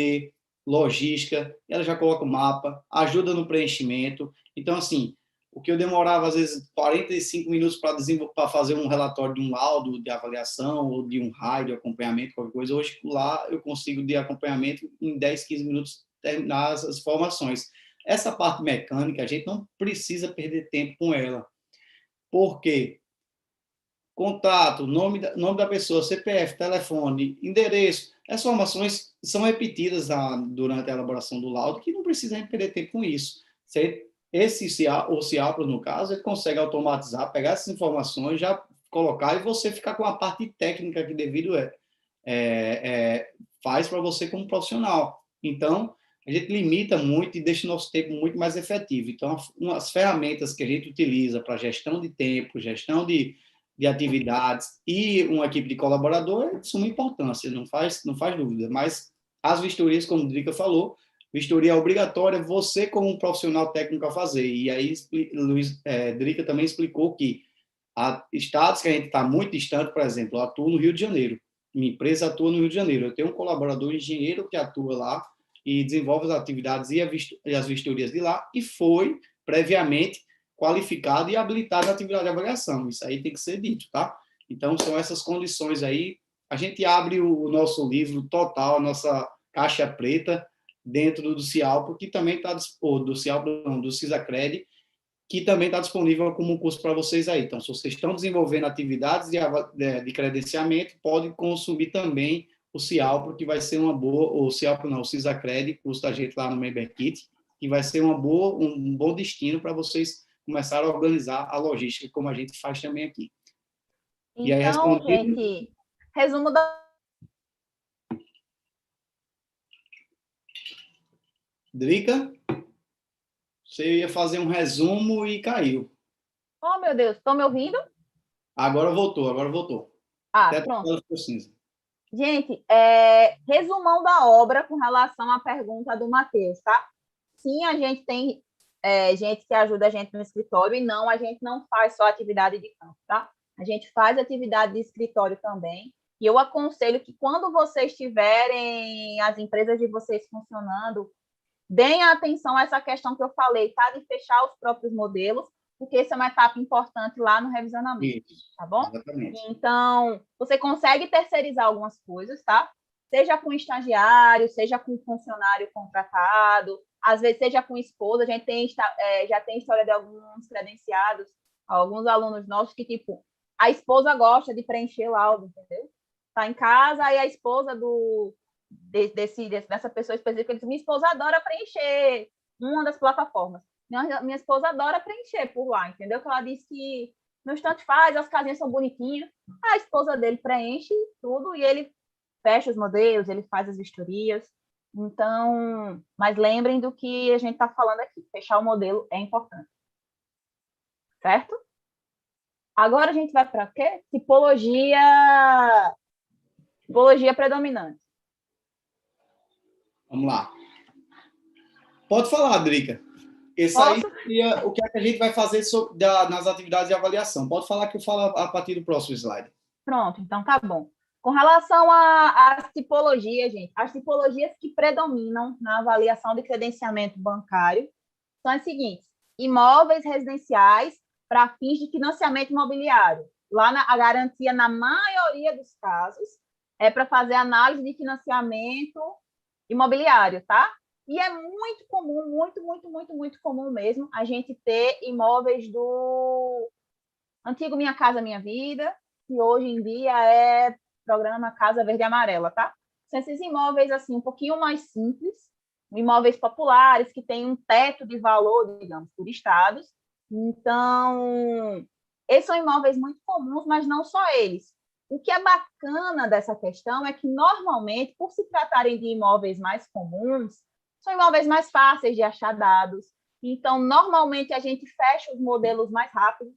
logística, ela já coloca o mapa, ajuda no preenchimento. Então, assim, o que eu demorava, às vezes, 45 minutos para fazer um relatório de um laudo de avaliação ou de um raio de acompanhamento, qualquer coisa, hoje lá eu consigo, de acompanhamento, em 10, 15 minutos, terminar as informações. Essa parte mecânica, a gente não precisa perder tempo com ela. Por quê? Contato, nome da pessoa, CPF, telefone, endereço. As informações são repetidas durante a elaboração do laudo, que não precisa perder tempo com isso. O CIAPRO, no caso, ele consegue automatizar, pegar essas informações, já colocar e você ficar com a parte técnica que devido faz para você como profissional. Então, a gente limita muito e deixa o nosso tempo muito mais efetivo. Então, as ferramentas que a gente utiliza para gestão de tempo, gestão de atividades e uma equipe de colaborador é de suma importância, não faz dúvida. Mas as vistorias, como o Drica falou, vistoria é obrigatória, você como um profissional técnico a fazer. E aí, Drica também explicou que há estados que a gente está muito distante, por exemplo, eu atuo no Rio de Janeiro, minha empresa atua no Rio de Janeiro, eu tenho um colaborador engenheiro que atua lá e desenvolve as atividades e as vistorias de lá, e foi previamente qualificado e habilitado na atividade de avaliação. Isso aí tem que ser dito, tá? Então, são essas condições aí. A gente abre o nosso livro total, a nossa caixa preta, dentro do Cialpro, que também está do Cialpro, não, do CISACRED, que também está disponível como um curso para vocês aí. Então, se vocês estão desenvolvendo atividades de credenciamento, pode consumir também o Cialpro, que vai ser uma boa, o Cialpro não, o CISACRED, curso da gente lá no Member Kit, que vai ser um bom destino para vocês começar a organizar a logística, como a gente faz também aqui. Então, e aí, respondendo... gente, resumo da... Drica, você ia fazer um resumo e caiu. Oh, meu Deus, estão me ouvindo? Agora voltou. Ah, até pronto. Gente, resumão da obra com relação à pergunta do Matheus, tá? Sim, a gente tem gente que ajuda a gente no escritório e não, a gente não faz só atividade de campo, tá? A gente faz atividade de escritório também. E eu aconselho que quando vocês tiverem as empresas de vocês funcionando, deem atenção a essa questão que eu falei, tá? De fechar os próprios modelos, porque essa é uma etapa importante lá no revisionamento, tá bom? Exatamente. Então, você consegue terceirizar algumas coisas, tá? Seja com estagiário, seja com funcionário contratado, às vezes seja com esposa. A gente já tem história de alguns credenciados, alguns alunos nossos que, tipo, a esposa gosta de preencher laudo, entendeu? Tá em casa, aí a esposa dessa pessoa específica diz: minha esposa adora preencher uma das plataformas. Minha esposa adora preencher por lá, entendeu? Que ela diz que no instante faz, as casinhas são bonitinhas, a esposa dele preenche tudo e ele fecha os modelos, ele faz as vistorias. Então, mas lembrem do que a gente está falando aqui. Fechar o modelo é importante. Certo? Agora a gente vai para quê? Tipologia predominante. Vamos lá. Pode falar, Drica. Esse aí seria o que a gente vai fazer nas atividades de avaliação. Pode falar que eu falo a partir do próximo slide. Pronto, então tá bom. Com relação às tipologias, gente, as tipologias que predominam na avaliação de credenciamento bancário são as seguintes: imóveis residenciais para fins de financiamento imobiliário. Lá a garantia, na maioria dos casos, é para fazer análise de financiamento imobiliário, tá? E é muito comum, muito comum mesmo, a gente ter imóveis do antigo Minha Casa Minha Vida, que hoje em dia é programa Casa Verde e Amarela, tá? São esses imóveis, assim, um pouquinho mais simples, imóveis populares, que têm um teto de valor, digamos, por estados. Então, esses são imóveis muito comuns, mas não só eles. O que é bacana dessa questão é que, normalmente, por se tratarem de imóveis mais comuns, são imóveis mais fáceis de achar dados. Então, normalmente, a gente fecha os modelos mais rápidos,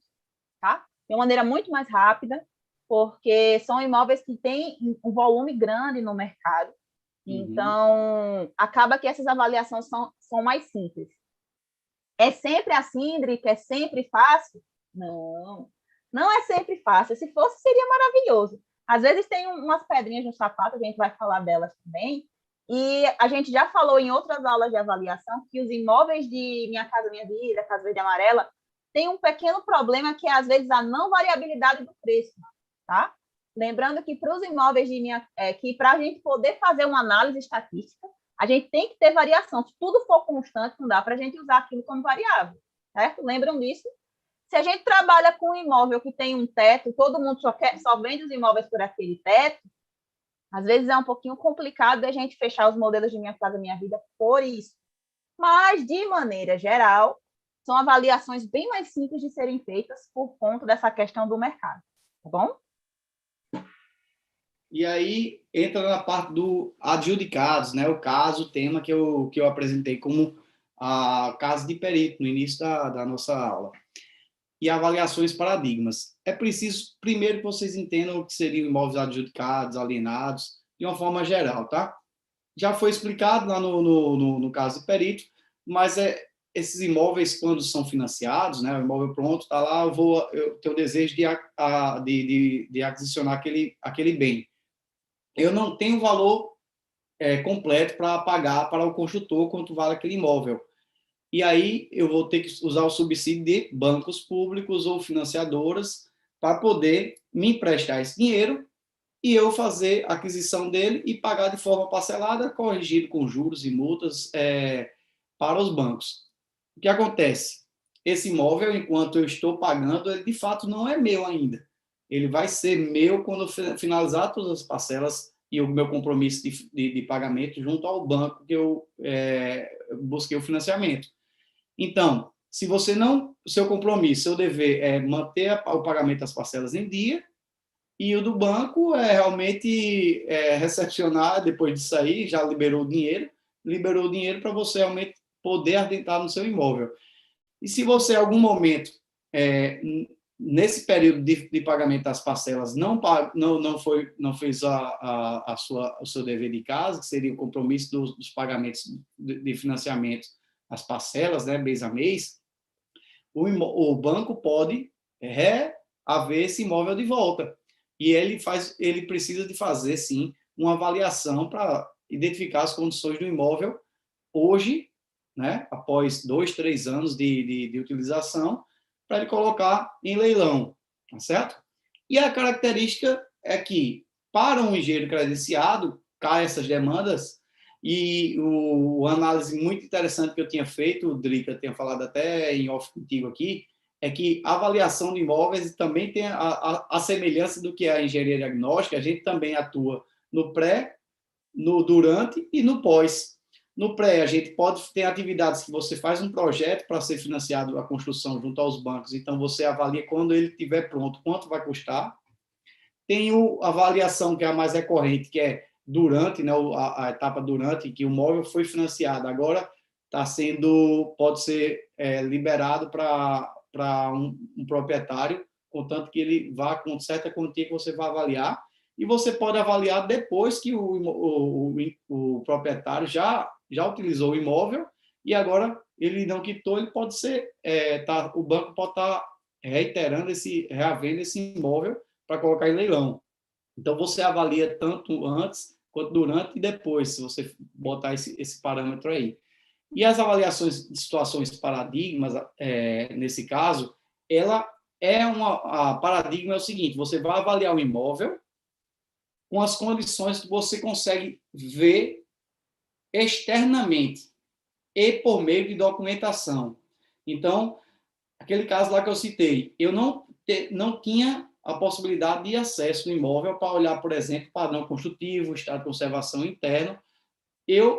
tá? De uma maneira muito mais rápida, porque são imóveis que têm um volume grande no mercado. Então, acaba que essas avaliações são mais simples. É sempre assim, Drica? É sempre fácil? Não, não é sempre fácil. Se fosse, seria maravilhoso. Às vezes tem umas pedrinhas no sapato, a gente vai falar delas também, e a gente já falou em outras aulas de avaliação que os imóveis de Minha Casa Minha Vida, Casa Verde e Amarela, tem um pequeno problema que é, às vezes, a não variabilidade do preço, tá? Lembrando que para os imóveis que para a gente poder fazer uma análise estatística, a gente tem que ter variação. Se tudo for constante, não dá para a gente usar aquilo como variável, certo? Lembram disso? Se a gente trabalha com um imóvel que tem um teto, todo mundo só vende os imóveis por aquele teto, às vezes é um pouquinho complicado a gente fechar os modelos de Minha Casa Minha Vida por isso. Mas, de maneira geral, são avaliações bem mais simples de serem feitas por conta dessa questão do mercado, tá bom? E aí entra na parte do adjudicados, né? O caso, o tema que eu apresentei como caso de perito no início da nossa aula. E avaliações paradigmas. É preciso, primeiro, que vocês entendam o que seriam imóveis adjudicados, alienados, de uma forma geral, tá? Já foi explicado lá no caso de perito, mas esses imóveis, quando são financiados, né, o imóvel pronto, está lá, eu tenho o desejo de aquisicionar aquele bem. Eu não tenho valor completo para pagar para o construtor quanto vale aquele imóvel. E aí eu vou ter que usar o subsídio de bancos públicos ou financiadoras para poder me emprestar esse dinheiro e eu fazer a aquisição dele e pagar de forma parcelada, corrigido com juros e multas para os bancos. O que acontece? Esse imóvel, enquanto eu estou pagando, ele de fato não é meu ainda. Ele vai ser meu quando eu finalizar todas as parcelas e o meu compromisso de pagamento junto ao banco que eu busquei o financiamento. Então, se você não, seu compromisso, seu dever é manter o pagamento das parcelas em dia, e o do banco é realmente recepcionar, depois disso aí, já liberou o dinheiro para você realmente poder adentrar no seu imóvel. E se você, em algum momento, nesse período de pagamento das parcelas, não fez o seu dever de casa, que seria o compromisso dos pagamentos de financiamento, as parcelas, né, mês a mês, o banco pode reaver esse imóvel de volta. E ele precisa de fazer, sim, uma avaliação para identificar as condições do imóvel hoje, né, após 2, 3 anos de utilização, para ele colocar em leilão, tá certo? E a característica é que, para um engenheiro credenciado, caem essas demandas. E o análise muito interessante que eu tinha feito, o Drica tinha falado até em off contigo aqui, é que a avaliação de imóveis também tem a semelhança do que é a engenharia diagnóstica. A gente também atua no pré, no durante e no pós. No pré, a gente pode ter atividades que você faz um projeto para ser financiado a construção junto aos bancos, então você avalia quando ele estiver pronto, quanto vai custar. Tem a avaliação que é a mais recorrente, que é durante, né, a etapa durante que o imóvel foi financiado. Agora pode ser liberado para um proprietário, contanto que ele vá com certa quantia que você vai avaliar, e você pode avaliar depois que o proprietário já utilizou o imóvel e agora ele não quitou, ele pode ser, o banco pode estar reavendo esse imóvel para colocar em leilão. Então, você avalia tanto antes, quanto durante e depois, se você botar esse parâmetro aí. E as avaliações de situações paradigmas, nesse caso, a paradigma é o seguinte: você vai avaliar o imóvel com as condições que você consegue ver externamente e por meio de documentação. Então, aquele caso lá que eu citei, eu não tinha a possibilidade de acesso no imóvel para olhar, por exemplo, padrão construtivo, estado de conservação interno.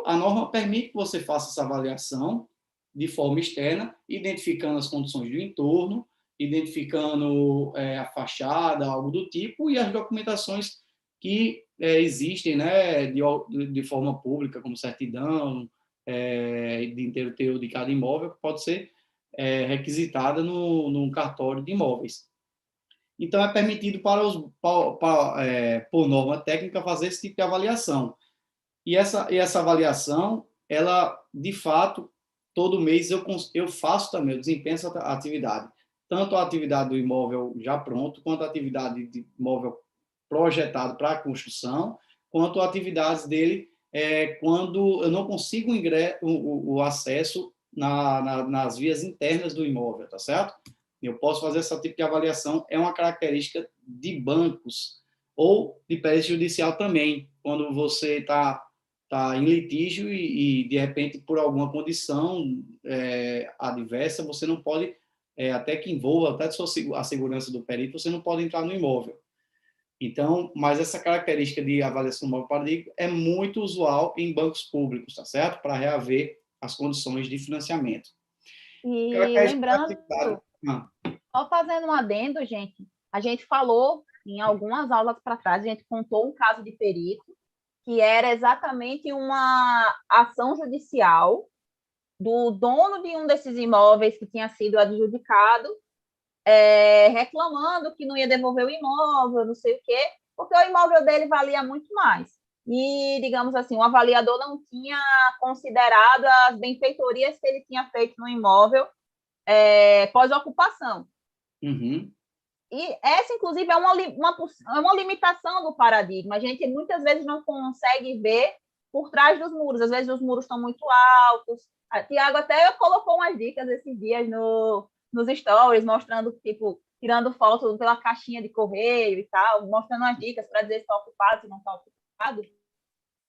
A norma permite que você faça essa avaliação de forma externa, identificando as condições do entorno, identificando a fachada, algo do tipo, e as documentações que existem, né, de forma pública, como certidão, de inteiro de cada imóvel, que pode ser requisitada num cartório de imóveis. Então, é permitido por norma técnica, fazer esse tipo de avaliação. E essa avaliação, ela, de fato, todo mês eu faço também, eu desempenho essa atividade. Tanto a atividade do imóvel já pronto, quanto a atividade de imóvel projetado para a construção, quanto a atividades dele quando eu não consigo o acesso nas vias internas do imóvel, tá certo? Eu posso fazer esse tipo de avaliação, é uma característica de bancos ou de perícia judicial também, quando você está em litígio e, de repente, por alguma condição adversa, você não pode, até que envolva até a segurança do perito, você não pode entrar no imóvel. Então, mas essa característica de avaliação do imóvel paradigma é muito usual em bancos públicos, tá certo? Para reaver as condições de financiamento. E lembrando, só fazendo um adendo, gente, a gente falou em algumas aulas para trás, a gente contou um caso de perito, que era exatamente uma ação judicial do dono de um desses imóveis que tinha sido adjudicado, reclamando que não ia devolver o imóvel, não sei o quê, porque o imóvel dele valia muito mais. E, digamos assim, o avaliador não tinha considerado as benfeitorias que ele tinha feito no imóvel pós-ocupação. Uhum. E essa, inclusive, é uma limitação do paradigma. A gente muitas vezes não consegue ver por trás dos muros. Às vezes os muros estão muito altos. A Tiago até colocou umas dicas esses dias nos stories, mostrando, tipo, tirando foto pela caixinha de correio e tal, mostrando as dicas para dizer se está ocupado, se não está ocupado.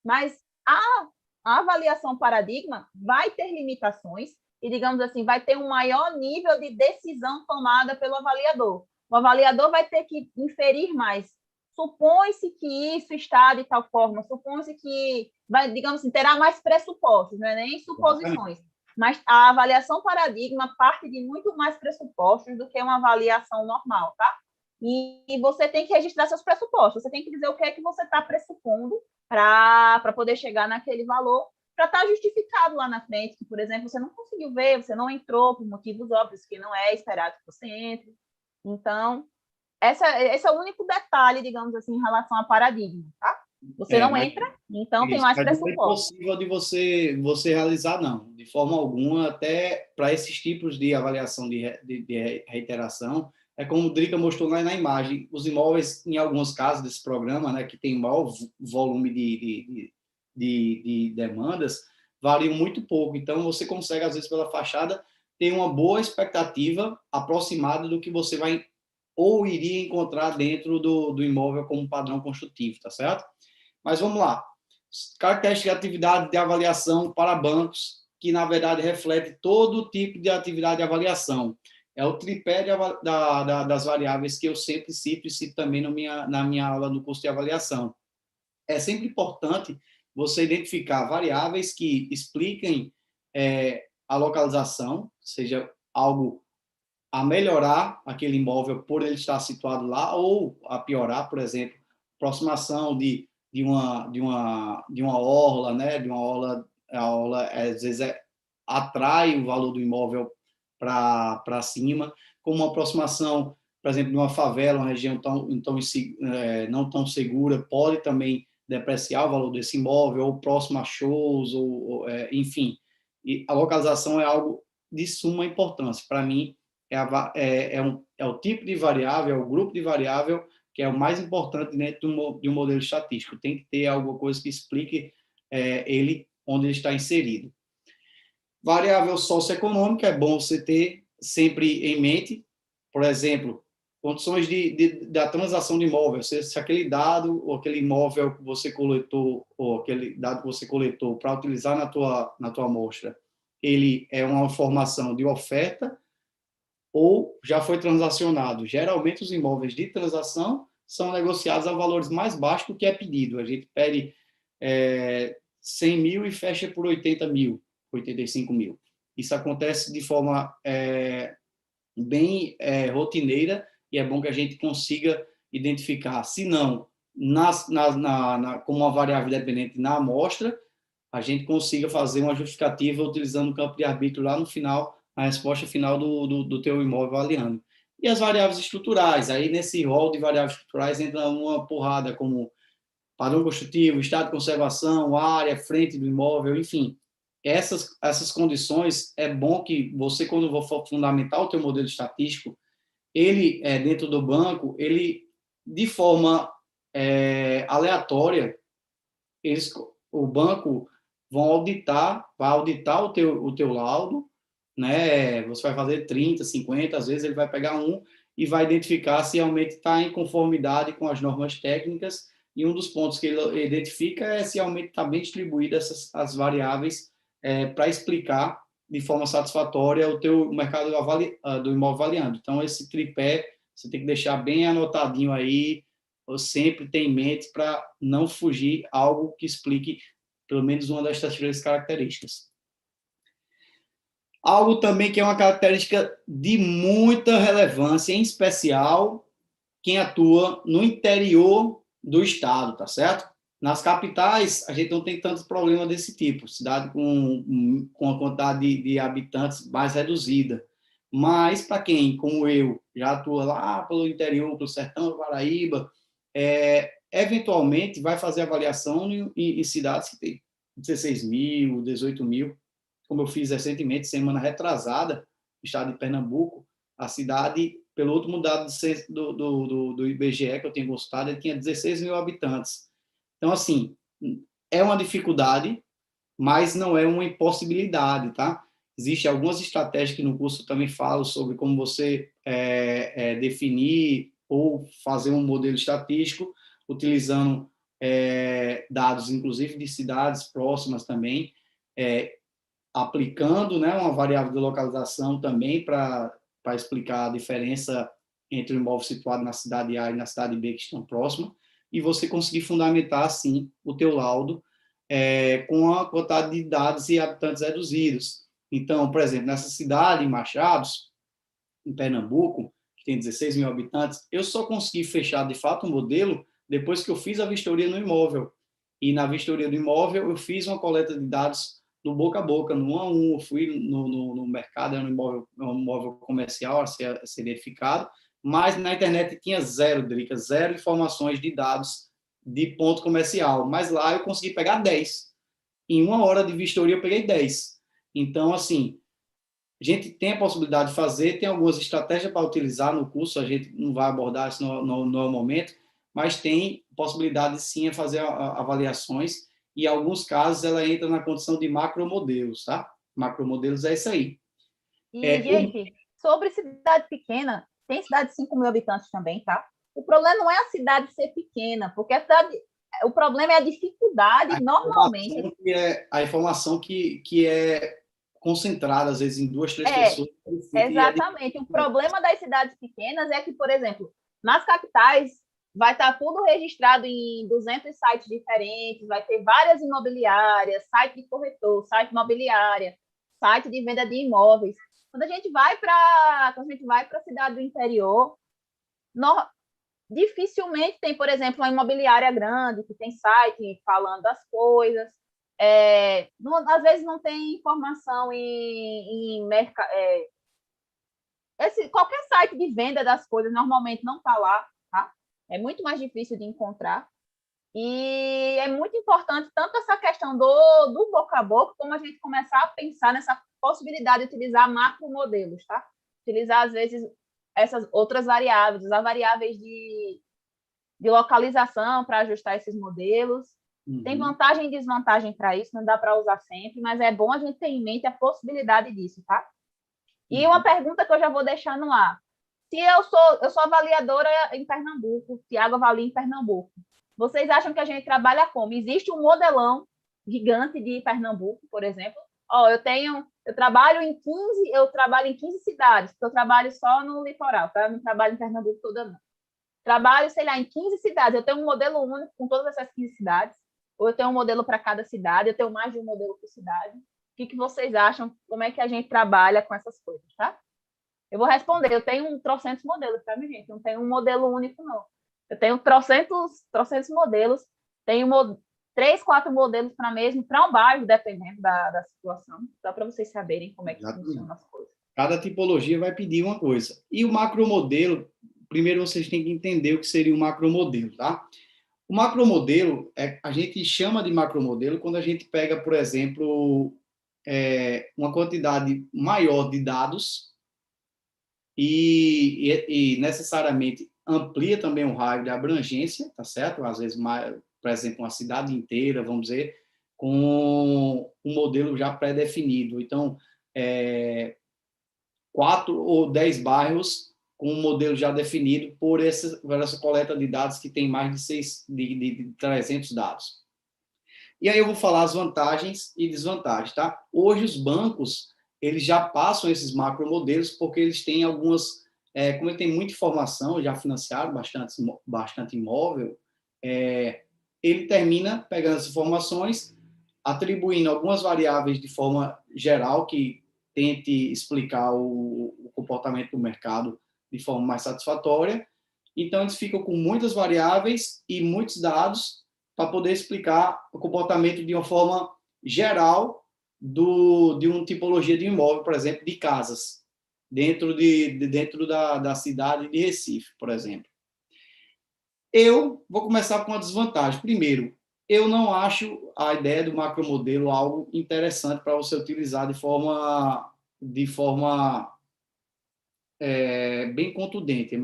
Mas a avaliação paradigma vai ter limitações e, digamos assim, vai ter um maior nível de decisão tomada pelo avaliador. O avaliador vai ter que inferir mais. Supõe-se que isso está de tal forma, supõe-se que, digamos assim, terá mais pressupostos, não é nem suposições. Mas a avaliação paradigma parte de muito mais pressupostos do que uma avaliação normal, tá? E você tem que registrar seus pressupostos, você tem que dizer o que é que você está pressupondo para poder chegar naquele valor, para estar justificado lá na frente, que, por exemplo, você não conseguiu ver, você não entrou por motivos óbvios, que não é esperado que você entre. Então, esse é o único detalhe, digamos assim, em relação a paradigma, tá? Você não entra, então tem mais pressuposto. Não é possível de você realizar, não, de forma alguma, até para esses tipos de avaliação de reiteração. É como o Drica mostrou lá na imagem, os imóveis, em alguns casos desse programa, né, que tem maior volume de demandas, variam muito pouco. Então, você consegue, às vezes, pela fachada, ter uma boa expectativa aproximada do que você vai ou iria encontrar dentro do imóvel como padrão construtivo, tá certo? Mas vamos lá. Característica de atividade de avaliação para bancos, que, na verdade, reflete todo tipo de atividade de avaliação. É o tripé das variáveis que eu sempre cito e cito também na minha aula no curso de avaliação. É sempre importante você identificar variáveis que expliquem a localização, seja algo a melhorar aquele imóvel por ele estar situado lá, ou a piorar, por exemplo, aproximação de de uma orla, né? De uma orla, a orla às vezes atrai o valor do imóvel para cima, como uma aproximação, por exemplo, de uma favela, uma região não tão segura, pode também depreciar o valor desse imóvel, ou próximo a shows, enfim. E a localização é algo de suma importância. Para mim, é o tipo de variável, é o grupo de variável que é o mais importante dentro de um modelo estatístico. Tem que ter alguma coisa que explique ele onde ele está inserido. Variável socioeconômica, é bom você ter sempre em mente, por exemplo, condições da transação de imóvel, se aquele dado ou aquele imóvel que você coletou, ou aquele dado que você coletou para utilizar na tua amostra, ele é uma informação de oferta ou já foi transacionado. Geralmente, os imóveis de transação são negociados a valores mais baixos do que é pedido. A gente pede 100 mil e fecha por 80 mil, 85 mil. Isso acontece de forma bem rotineira e é bom que a gente consiga identificar. Se não, como uma variável dependente na amostra, a gente consiga fazer uma justificativa utilizando o campo de arbítrio lá no final, a resposta final do teu imóvel avaliando. E as variáveis estruturais, aí nesse rol de variáveis estruturais entra uma porrada como padrão construtivo, estado de conservação, área, frente do imóvel, enfim. Essas condições, é bom que você, quando for fundamentar o teu modelo estatístico, ele, dentro do banco, ele, de forma aleatória, o banco vai auditar o teu laudo, né? Você vai fazer 30, 50, às vezes ele vai pegar um e vai identificar se realmente está em conformidade com as normas técnicas, e um dos pontos que ele identifica é se realmente está bem distribuídas as variáveis para explicar de forma satisfatória o mercado do imóvel avaliando. Então, esse tripé, você tem que deixar bem anotadinho aí, ou sempre ter em mente para não fugir algo que explique pelo menos uma destas três características. Algo também que é uma característica de muita relevância, em especial quem atua no interior do estado, tá certo? Nas capitais, a gente não tem tantos problemas desse tipo, cidade com a quantidade de habitantes mais reduzida. Mas, para quem, como eu, já atua lá pelo interior, pelo sertão do Paraíba, eventualmente vai fazer avaliação em cidades que tem 16 mil, 18 mil, como eu fiz recentemente, semana retrasada, no estado de Pernambuco, a cidade, pelo último dado do IBGE que eu tenho consultado, ele tinha 16 mil habitantes. Então, assim, é uma dificuldade, mas não é uma impossibilidade, tá? Existem algumas estratégias que no curso eu também falo sobre como você definir ou fazer um modelo estatístico, utilizando dados, inclusive, de cidades próximas também, aplicando, né, uma variável de localização também para explicar a diferença entre o imóvel situado na cidade A e na cidade B que estão próximas, e você conseguir fundamentar, assim, o teu laudo com a quantidade de dados e habitantes reduzidos. Então, por exemplo, nessa cidade, em Machados, em Pernambuco, que tem 16 mil habitantes, eu só consegui fechar, de fato, um modelo depois que eu fiz a vistoria no imóvel. E na vistoria do imóvel, eu fiz uma coleta de dados do boca a boca, no 1 a 1, eu fui no mercado, era um imóvel comercial a ser verificado, mas na internet tinha zero, Drica, zero informações de dados de ponto comercial, mas lá eu consegui pegar 10. Em 1 hora de vistoria eu peguei 10. Então, assim, a gente tem a possibilidade de fazer, tem algumas estratégias para utilizar no curso, a gente não vai abordar isso no momento, mas tem possibilidade sim de fazer avaliações, e em alguns casos ela entra na condição de macromodelos, tá? Macromodelos é isso aí. E, gente, sobre cidade pequena, tem cidade de 5 mil habitantes também, tá? O problema não é a cidade ser pequena, porque o problema é a dificuldade, normalmente. A informação que é concentrada, às vezes, em 2, 3 pessoas. Exatamente. O problema das cidades pequenas é que, por exemplo, nas capitais vai estar tudo registrado em 200 sites diferentes, vai ter várias imobiliárias, site de corretor, site imobiliária, site de venda de imóveis. Quando a gente vai para a cidade do interior, dificilmente tem, por exemplo, uma imobiliária grande que tem site falando das coisas. Às vezes não tem informação em mercado. Qualquer site de venda das coisas normalmente não está lá, tá? É muito mais difícil de encontrar. E é muito importante tanto essa questão do boca a boca, como a gente começar a pensar nessa possibilidade de utilizar macromodelos, tá? Utilizar, às vezes, essas outras variáveis, usar variáveis de localização para ajustar esses modelos. Tem vantagem e desvantagem para isso, não dá para usar sempre, mas é bom a gente ter em mente a possibilidade disso, tá? E uma pergunta que eu já vou deixar no ar. Se eu sou avaliadora em Pernambuco, Tiago avalia em Pernambuco. Vocês acham que a gente trabalha como? Existe um modelão gigante de Pernambuco, por exemplo. Eu trabalho em 15 cidades, porque eu trabalho só no litoral, tá? Eu não trabalho em Pernambuco toda, não. Trabalho, sei lá, em 15 cidades. Eu tenho um modelo único com todas essas 15 cidades, ou eu tenho um modelo para cada cidade, eu tenho mais de um modelo por cidade. O que vocês acham? Como é que a gente trabalha com essas coisas, tá? Eu vou responder. Eu tenho trocentos modelos, tá, minha gente? Não tenho um modelo único, não. Eu tenho trocentos modelos. Tenho 3, 4 modelos para um bairro, dependendo da situação. Só para vocês saberem como é que funcionam as coisas. Cada tipologia vai pedir uma coisa. E o macromodelo, primeiro vocês têm que entender o que seria um macromodelo, tá? O macromodelo, a gente chama de macromodelo quando a gente pega, por exemplo, uma quantidade maior de dados e necessariamente amplia também o raio de abrangência, tá certo? Às vezes, por exemplo, uma cidade inteira, vamos dizer, com um modelo já pré-definido. Então, 4 ou 10 bairros com um modelo já definido por essa coleta de dados que tem mais de 300 dados. E aí eu vou falar as vantagens e desvantagens, tá? Hoje os bancos, eles já passam esses macromodelos porque eles têm algumas, como ele tem muita informação, já financiaram bastante imóvel, ele termina pegando essas informações, atribuindo algumas variáveis de forma geral que tente explicar o comportamento do mercado de forma mais satisfatória. Então, eles ficam com muitas variáveis e muitos dados para poder explicar o comportamento de uma forma geral de uma tipologia de imóvel, por exemplo, de casas, dentro da cidade de Recife, por exemplo. Eu vou começar com a desvantagem. Primeiro, eu não acho a ideia do macromodelo algo interessante para você utilizar de forma bem contundente.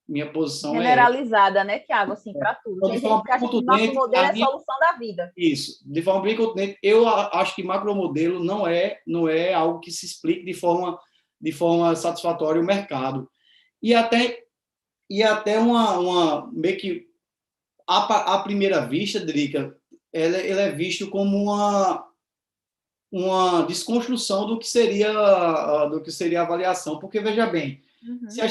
Minha posição generalizada, né, Tiago? Assim, para tudo. Tem gente que acha que o macromodelo é a solução da vida. Isso, de forma bem contundente. Eu acho que macromodelo não é algo que se explique de forma satisfatória o mercado. E até meio que à primeira vista, Drica, ele é visto como uma desconstrução do que seria a avaliação, porque veja bem, se a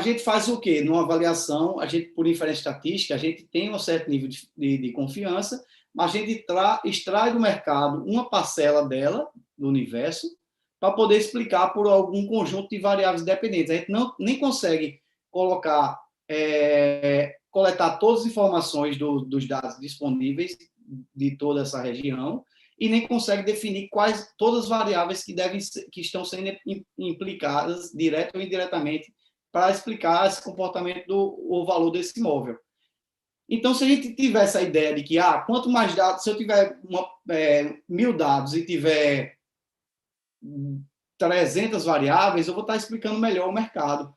gente faz o quê? Numa avaliação, a gente, por inferência estatística, a gente tem um certo nível de confiança, mas a gente extrai do mercado uma parcela dela, do universo, para poder explicar por algum conjunto de variáveis dependentes. A gente nem consegue coletar todas as informações dos dados disponíveis de toda essa região e nem consegue definir quais todas as variáveis que estão sendo implicadas, direta ou indiretamente, para explicar esse comportamento o valor desse imóvel. Então, se a gente tiver essa ideia de que, quanto mais dados, se eu tiver 1.000 dados e tiver 300 variáveis, eu vou estar explicando melhor o mercado.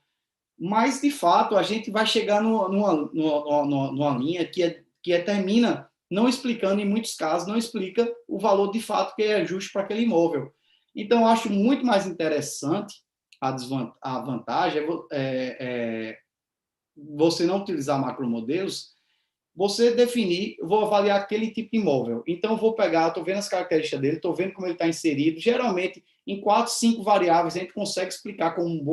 Mas, de fato, a gente vai chegar numa linha que termina não explicando, em muitos casos, não explica o valor de fato que é justo para aquele imóvel. Então, eu acho muito mais interessante a vantagem você não utilizar macromodelos, você definir, vou avaliar aquele tipo de imóvel. Então, eu vou pegar, estou vendo as características dele, estou vendo como ele está inserido. Geralmente, em 4, 5 variáveis, a gente consegue explicar com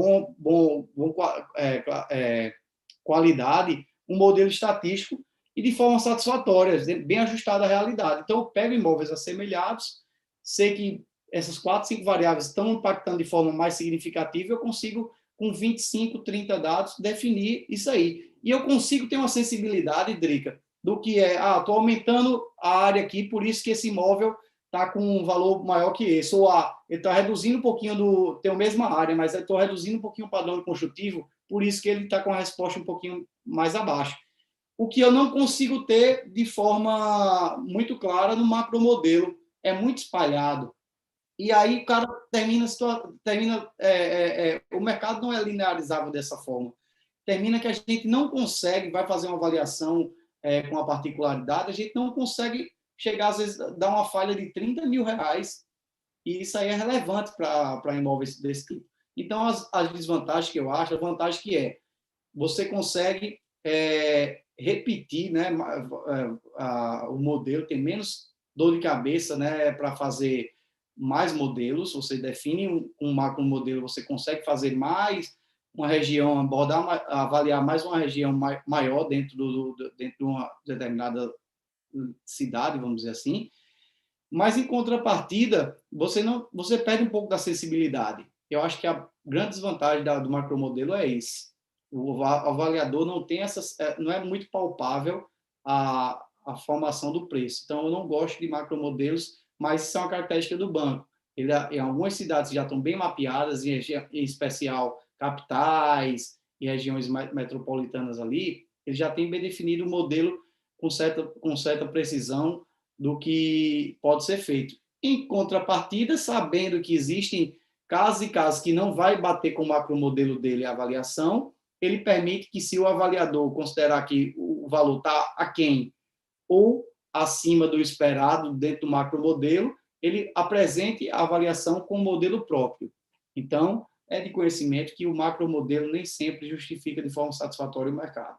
qualidade um modelo estatístico e de forma satisfatória, bem ajustada à realidade. Então, eu pego imóveis assemelhados, sei que essas 4, 5 variáveis estão impactando de forma mais significativa, eu consigo, com 25, 30 dados, definir isso aí. E eu consigo ter uma sensibilidade, Drica, do que estou aumentando a área aqui, por isso que esse imóvel está com um valor maior que esse. Ou ele está reduzindo um pouquinho tem a mesma área, mas eu estou reduzindo um pouquinho o padrão construtivo, por isso que ele está com a resposta um pouquinho mais abaixo. O que eu não consigo ter de forma muito clara no macromodelo. É muito espalhado. E aí o cara o mercado não é linearizável dessa forma. Termina que a gente não consegue, vai fazer uma avaliação com a particularidade, a gente não consegue chegar, às vezes, dar uma falha de R$ 30.000, e isso aí é relevante para imóveis desse tipo. Então, as desvantagens que eu acho, a vantagem que você consegue repetir, né, o modelo, tem menos dor de cabeça, né, para fazer mais modelos. Você define um macro modelo, você consegue fazer mais uma região, avaliar mais uma região maior dentro de uma determinada cidade, vamos dizer assim. Mas, em contrapartida, você perde um pouco da sensibilidade. Eu acho que a grande desvantagem do macromodelo é esse. O avaliador não é muito palpável a formação do preço. Então, eu não gosto de macromodelos, mas isso é uma característica do banco. Em algumas cidades já estão bem mapeadas, em especial capitais e regiões metropolitanas ali, ele já tem bem definido o modelo com certa precisão do que pode ser feito. Em contrapartida, sabendo que existem casos e casos que não vai bater com o macromodelo dele a avaliação, ele permite que, se o avaliador considerar que o valor está aquém ou acima do esperado dentro do macromodelo, ele apresente a avaliação com o modelo próprio. Então, é de conhecimento que o macromodelo nem sempre justifica de forma satisfatória o mercado.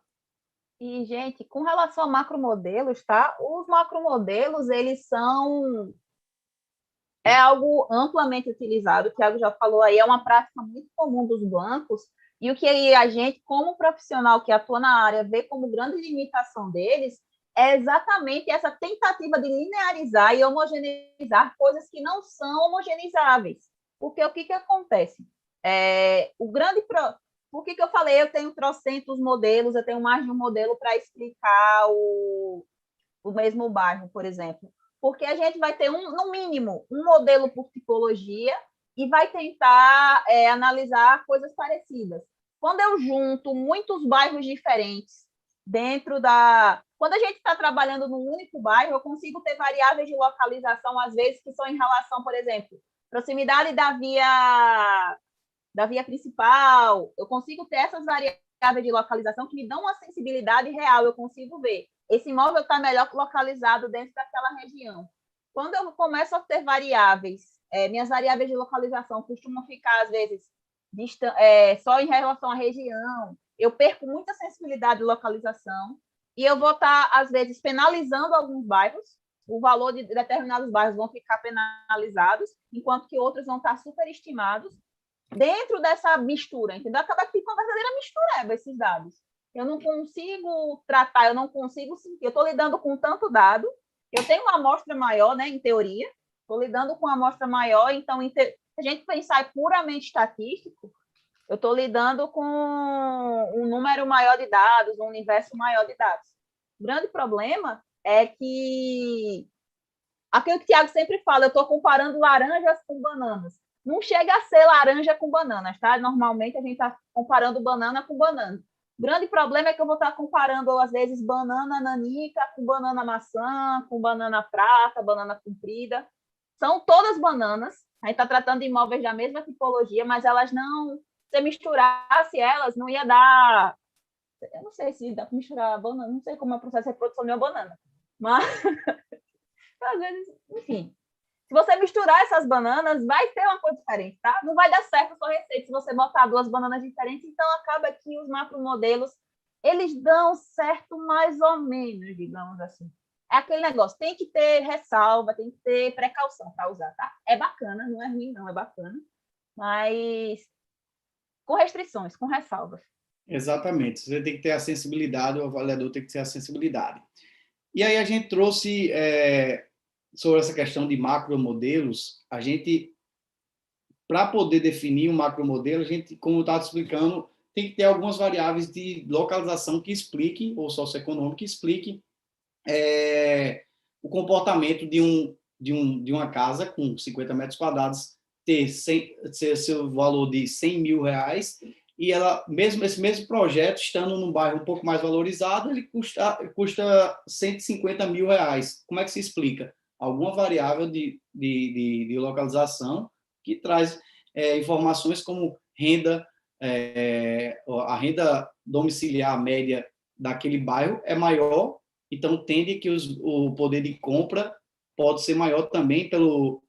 E, gente, com relação a macromodelos, tá? Os macromodelos, eles são... É algo amplamente utilizado, o Thiago já falou aí, é uma prática muito comum dos bancos, e o que a gente, como profissional que atua na área, vê como grande limitação deles é exatamente essa tentativa de linearizar e homogeneizar coisas que não são homogeneizáveis. Porque o que acontece? Por que eu falei eu tenho trocentos modelos, eu tenho mais de um modelo para explicar o mesmo bairro, por exemplo? Porque a gente vai ter, no mínimo, um modelo por tipologia e vai tentar analisar coisas parecidas. Quando eu junto muitos bairros diferentes dentro da... Quando a gente está trabalhando num único bairro, eu consigo ter variáveis de localização, às vezes, que são em relação, por exemplo, proximidade da via principal. Eu consigo ter essas variáveis de localização que me dão uma sensibilidade real, eu consigo ver. Esse imóvel está melhor localizado dentro daquela região. Quando eu começo a ter variáveis, minhas variáveis de localização costumam ficar, às vezes, só em relação à região, eu perco muita sensibilidade de localização e eu vou estar, às vezes, penalizando alguns bairros, o valor de determinados bairros vão ficar penalizados, enquanto que outros vão estar superestimados dentro dessa mistura, entendeu? Acaba que fica uma verdadeira mistureba esses dados. Eu não consigo tratar, eu não consigo sentir. Eu estou lidando com tanto dado, eu tenho uma amostra maior, né, em teoria, estou lidando com uma amostra maior, então, se a gente pensar puramente estatístico, eu estou lidando com um número maior de dados, um universo maior de dados. O grande problema é que aquilo que o Thiago sempre fala, eu estou comparando laranjas com bananas. Não chega a ser laranja com bananas, tá? Normalmente a gente está comparando banana com banana. O grande problema é que eu vou estar comparando, às vezes, banana nanica com banana maçã, com banana prata, banana comprida. São todas bananas. A gente está tratando de imóveis da mesma tipologia, mas elas não... Se misturasse elas, não ia dar... Eu não sei se dá para misturar banana, não sei como é o processo de reprodução de uma banana. Mas, às vezes, enfim... Se você misturar essas bananas, vai ter uma coisa diferente, tá? Não vai dar certo a sua receita se você botar duas bananas diferentes. Então, acaba que os macromodelos, eles dão certo mais ou menos, digamos assim. É aquele negócio, tem que ter ressalva, tem que ter precaução para usar, tá? É bacana, não é ruim, não, é bacana. Mas com restrições, com ressalvas. Exatamente. Você tem que ter a sensibilidade, o avaliador tem que ter a sensibilidade. E aí a gente trouxe... sobre essa questão de macromodelos, para poder definir um macromodelo, a gente, como eu estava explicando, tem que ter algumas variáveis de localização que explique, ou socioeconômico, que explique o comportamento de uma casa com 50 metros quadrados ter seu valor de 100 mil reais, e esse mesmo projeto, estando num bairro um pouco mais valorizado, ele custa 150 mil reais. Como é que se explica? Alguma variável de localização que traz informações como renda, a renda domiciliar média daquele bairro é maior, então tende que o poder de compra pode ser maior também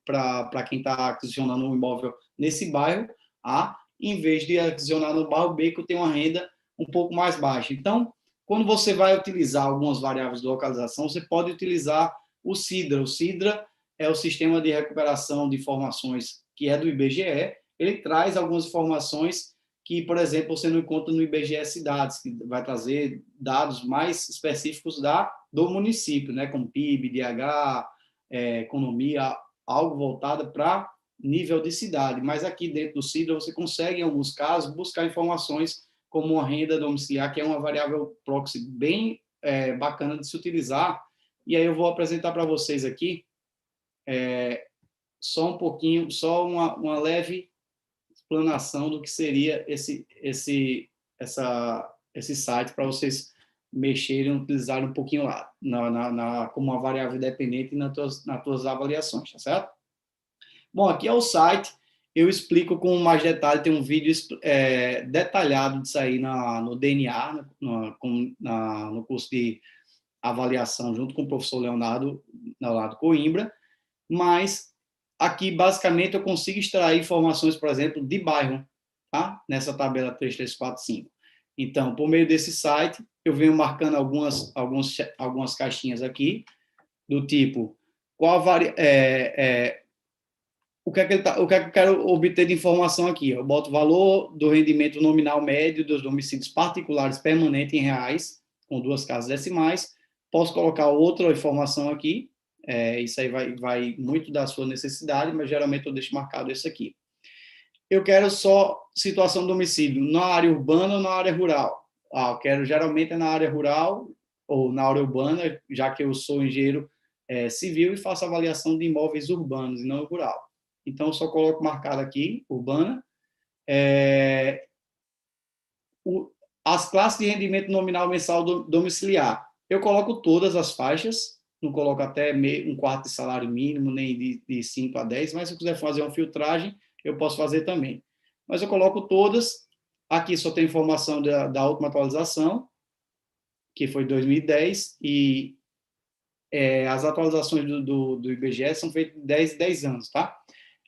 para quem está aquisicionando um imóvel nesse bairro A, em vez de aquisicionar no bairro B, que tem uma renda um pouco mais baixa. Então, quando você vai utilizar algumas variáveis de localização, você pode utilizar o SIDRA. O SIDRA é o Sistema de Recuperação de Informações, que é do IBGE. Ele traz algumas informações que, por exemplo, você não encontra no IBGE Cidades, que vai trazer dados mais específicos do município, né, como PIB, DH, economia, algo voltado para nível de cidade. Mas aqui dentro do SIDRA você consegue, em alguns casos, buscar informações como a renda domiciliar, que é uma variável proxy bem bacana de se utilizar. E aí eu vou apresentar para vocês aqui só um pouquinho, só uma leve explanação do que seria esse site, para vocês mexerem, utilizarem um pouquinho lá, como uma variável independente nas tuas avaliações, tá certo? Bom, aqui é o site, eu explico com mais detalhe, tem um vídeo detalhado disso aí no DNA, no curso de avaliação, junto com o professor Leonardo Coimbra, mas aqui, basicamente, eu consigo extrair informações, por exemplo, de bairro, tá? Nessa tabela 3345. Então, por meio desse site, eu venho marcando algumas caixinhas aqui, do tipo, o que é que eu quero obter de informação aqui? Eu boto o valor do rendimento nominal médio dos domicílios particulares permanente em reais, com 2 casas decimais. Posso colocar outra informação aqui, isso aí vai muito da sua necessidade, mas geralmente eu deixo marcado esse aqui. Eu quero só situação do domicílio na área urbana ou na área rural. Eu quero geralmente na área rural ou na área urbana, já que eu sou engenheiro civil e faço avaliação de imóveis urbanos e não rural. Então, eu só coloco marcado aqui, urbana. As classes de rendimento nominal mensal domiciliar. Eu coloco todas as faixas, não coloco até um quarto de salário mínimo, nem de 5 a 10, mas se eu quiser fazer uma filtragem, eu posso fazer também. Mas eu coloco todas. Aqui só tem informação da última atualização, que foi 2010, e as atualizações do IBGE são feitas de 10 em 10 anos, tá?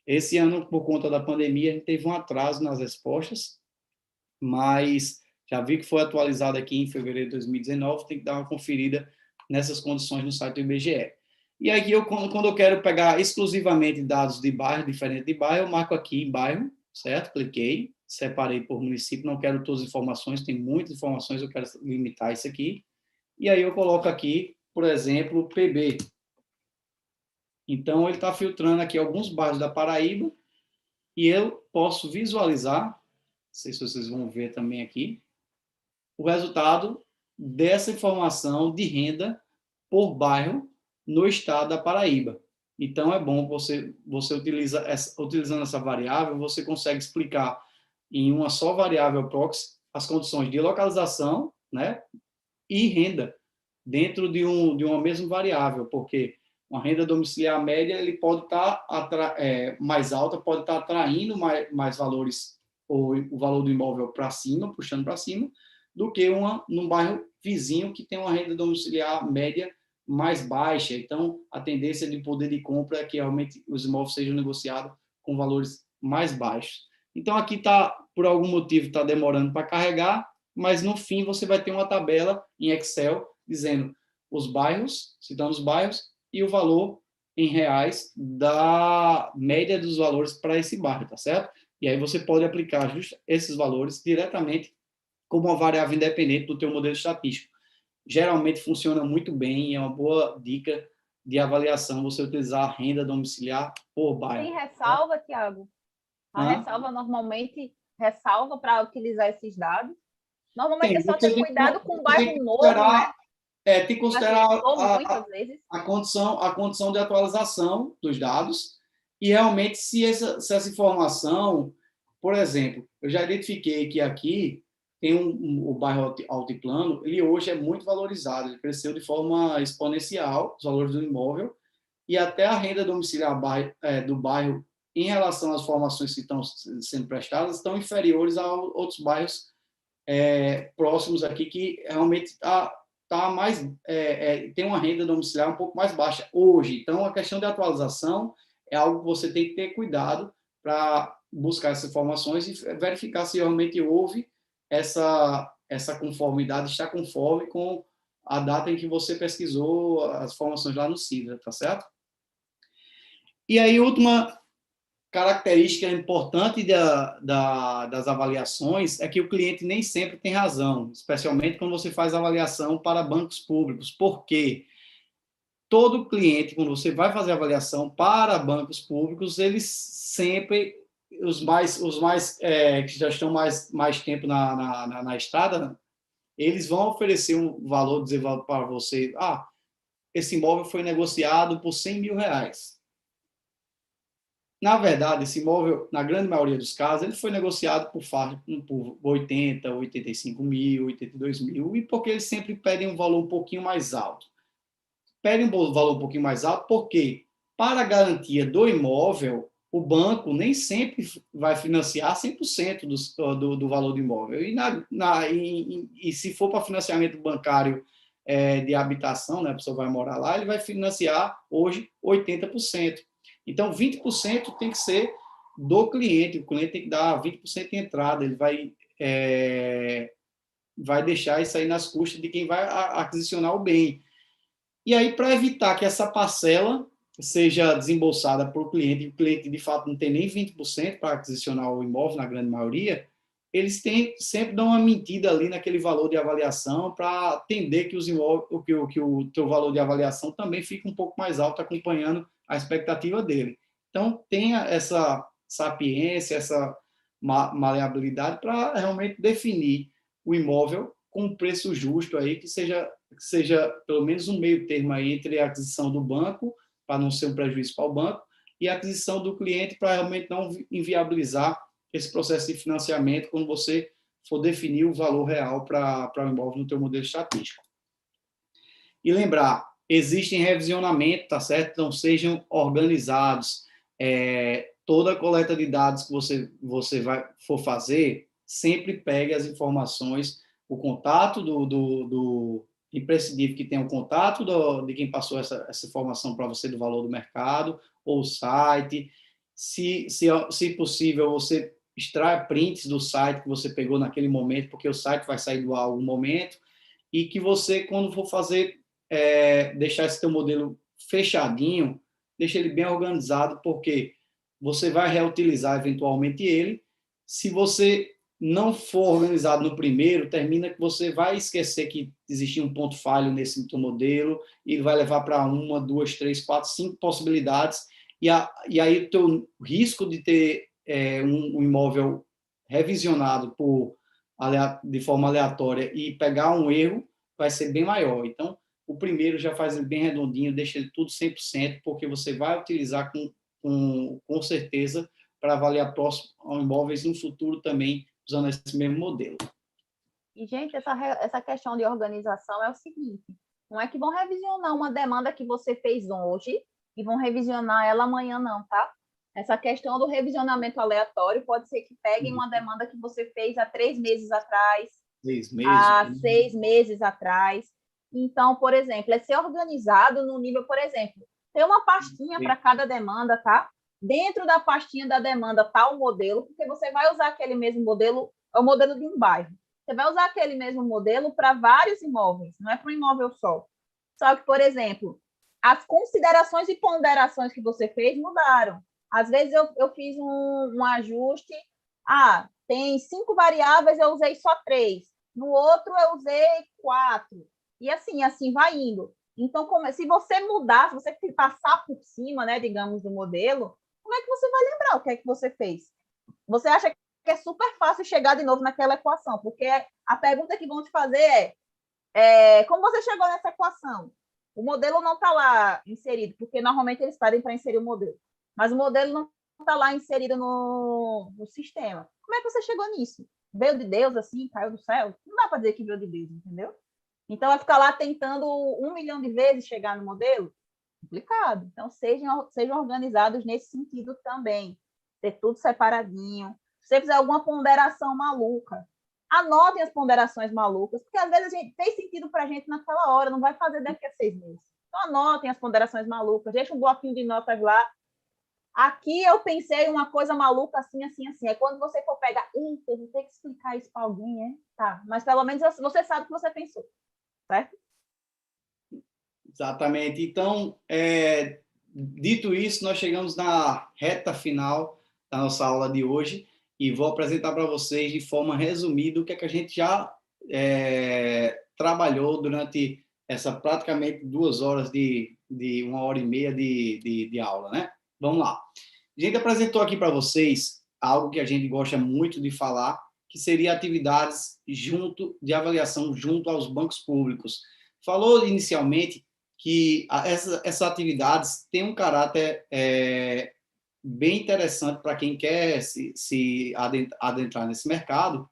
Esse ano, por conta da pandemia, a gente teve um atraso nas respostas, mas já vi que foi atualizado aqui em fevereiro de 2019, tem que dar uma conferida nessas condições no site do IBGE. E aqui, quando eu quero pegar exclusivamente dados de bairro, diferente de bairro, eu marco aqui em bairro, certo? Cliquei, separei por município, não quero todas as informações, tem muitas informações, eu quero limitar isso aqui. E aí eu coloco aqui, por exemplo, PB. Então, ele está filtrando aqui alguns bairros da Paraíba e eu posso visualizar, não sei se vocês vão ver também aqui, o resultado dessa informação de renda por bairro no estado da Paraíba. Então, é bom você utilizando essa variável, você consegue explicar em uma só variável proxy as condições de localização, né, e renda dentro de uma mesma variável, porque uma renda domiciliar média ele pode estar mais alta, pode estar atraindo mais valores, ou o valor do imóvel para cima, puxando para cima, do que num bairro vizinho que tem uma renda domiciliar média mais baixa. Então, a tendência de poder de compra é que realmente os imóveis sejam negociados com valores mais baixos. Então, aqui por algum motivo, está demorando para carregar, mas no fim você vai ter uma tabela em Excel dizendo os bairros, citando os bairros, e o valor em reais da média dos valores para esse bairro, tá certo? E aí você pode aplicar esses valores diretamente como uma variável independente do teu modelo estatístico. Geralmente funciona muito bem e é uma boa dica de avaliação você utilizar a renda domiciliar por bairro. Tem ressalva, Tiago? A ressalva normalmente ressalva para utilizar esses dados? Normalmente é Tem, só você ter tem que, cuidado com o você tem que bairro novo, né? considerar, tem que considerar Bairro novo, muitas vezes. a condição de atualização dos dados e realmente se essa informação, por exemplo, eu já identifiquei que aqui tem o bairro Altiplano, ele hoje é muito valorizado, ele cresceu de forma exponencial, os valores do imóvel, e até a renda domiciliar do bairro em relação às formações que estão sendo prestadas estão inferiores a outros bairros próximos aqui que realmente mais tem uma renda domiciliar um pouco mais baixa hoje. Então, a questão de atualização é algo que você tem que ter cuidado para buscar essas informações e verificar se realmente houve essa conformidade, está conforme com a data em que você pesquisou as informações lá no CIDRA, tá certo? E aí, última característica importante das avaliações é que o cliente nem sempre tem razão, especialmente quando você faz avaliação para bancos públicos. Por quê? Todo cliente, quando você vai fazer avaliação para bancos públicos, eles sempre, que já estão mais tempo na estrada, eles vão oferecer um valor, dizer para você, esse imóvel foi negociado por R$ 100.000. Na verdade, esse imóvel, na grande maioria dos casos, ele foi negociado por 80, 85 mil, 82 mil, e porque eles sempre pedem um valor um pouquinho mais alto. Pedem um valor um pouquinho mais alto porque, para a garantia do imóvel, o banco nem sempre vai financiar 100% do valor do imóvel. E se for para financiamento bancário de habitação, né, a pessoa vai morar lá, ele vai financiar hoje 80%. Então, 20% tem que ser do cliente, o cliente tem que dar 20% de entrada, ele vai deixar isso aí nas custas de quem vai aquisicionar o bem. E aí, para evitar que essa parcela seja desembolsada por o cliente de fato não tem nem 20% para aquisicionar o imóvel, na grande maioria, eles sempre dão uma mentira ali naquele valor de avaliação para atender que o teu valor de avaliação também fica um pouco mais alto, acompanhando a expectativa dele. Então, tenha essa sapiência, essa maleabilidade para realmente definir o imóvel com um preço justo aí, que seja pelo menos um meio termo aí entre a aquisição do banco, para não ser um prejuízo para o banco, e a aquisição do cliente para realmente não inviabilizar esse processo de financiamento quando você for definir o valor real para o imóvel no teu modelo estatístico. E lembrar, existem revisionamento, tá certo? Então, sejam organizados. Toda a coleta de dados que você for fazer, sempre pegue as informações, o contato do imprescindível que tenha o contato de quem passou essa informação para você do valor do mercado, ou o site. Se possível, você extrai prints do site que você pegou naquele momento, porque o site vai sair do ar em algum momento, e que você, quando for fazer, deixar esse teu modelo fechadinho, deixa ele bem organizado, porque você vai reutilizar eventualmente ele. Se você não for organizado no primeiro, termina que você vai esquecer que existia um ponto falho nesse teu modelo e vai levar para 1, 2, 3, 4, 5 possibilidades, e aí o teu risco de ter um imóvel revisionado de forma aleatória e pegar um erro vai ser bem maior. Então, o primeiro já faz ele bem redondinho, deixa ele tudo 100%, porque você vai utilizar com certeza para avaliar próximos imóveis no futuro também, usando esse mesmo modelo. E, gente, essa questão de organização é o seguinte, não é que vão revisionar uma demanda que você fez hoje e vão revisionar ela amanhã, não, tá? Essa questão do revisionamento aleatório pode ser que peguem uma demanda que você fez há 3 meses atrás, 6 meses, há 6 meses atrás. Então, por exemplo, é ser organizado no nível, por exemplo, ter uma pastinha para cada demanda, tá? Dentro da pastinha da demanda tá o modelo, porque você vai usar aquele mesmo modelo, é o modelo de um bairro. Você vai usar aquele mesmo modelo para vários imóveis, não é para um imóvel só. Só que, por exemplo, as considerações e ponderações que você fez mudaram. Às vezes eu fiz um ajuste, tem 5 variáveis, eu usei só 3. No outro eu usei 4. E assim vai indo. Então, se você mudar, se você passar por cima, né, digamos, do modelo, como é que você vai lembrar o que é que você fez? Você acha é super fácil chegar de novo naquela equação, porque a pergunta que vão te fazer é como você chegou nessa equação? O modelo não está lá inserido, porque normalmente eles pedem para inserir o modelo, mas o modelo não está lá inserido no sistema. Como é que você chegou nisso? Veio de Deus, assim, caiu do céu? Não dá para dizer que veio de Deus, entendeu? Então, vai ficar lá tentando 1 milhão de vezes chegar no modelo? Complicado. Então, sejam organizados nesse sentido também. Ter tudo separadinho. Se você fizer alguma ponderação maluca, anotem as ponderações malucas, porque às vezes a gente tem sentido para a gente naquela hora, não vai fazer daqui a 6 meses. Então, anotem as ponderações malucas, deixa um bloquinho de notas lá. Aqui eu pensei uma coisa maluca assim, assim, assim. É quando você for pegar, eu vou ter que explicar isso para alguém, é? Tá, mas pelo menos você sabe o que você pensou, certo? Exatamente. Então, dito isso, nós chegamos na reta final da nossa aula de hoje e vou apresentar para vocês de forma resumida o que é que a gente já trabalhou durante essa praticamente 2 horas de 1 hora e meia de aula, né? Vamos lá. A gente apresentou aqui para vocês algo que a gente gosta muito de falar, que seria atividades de avaliação junto aos bancos públicos. Falou inicialmente que essas atividades têm um caráter bem interessante para quem quer se adentrar nesse mercado,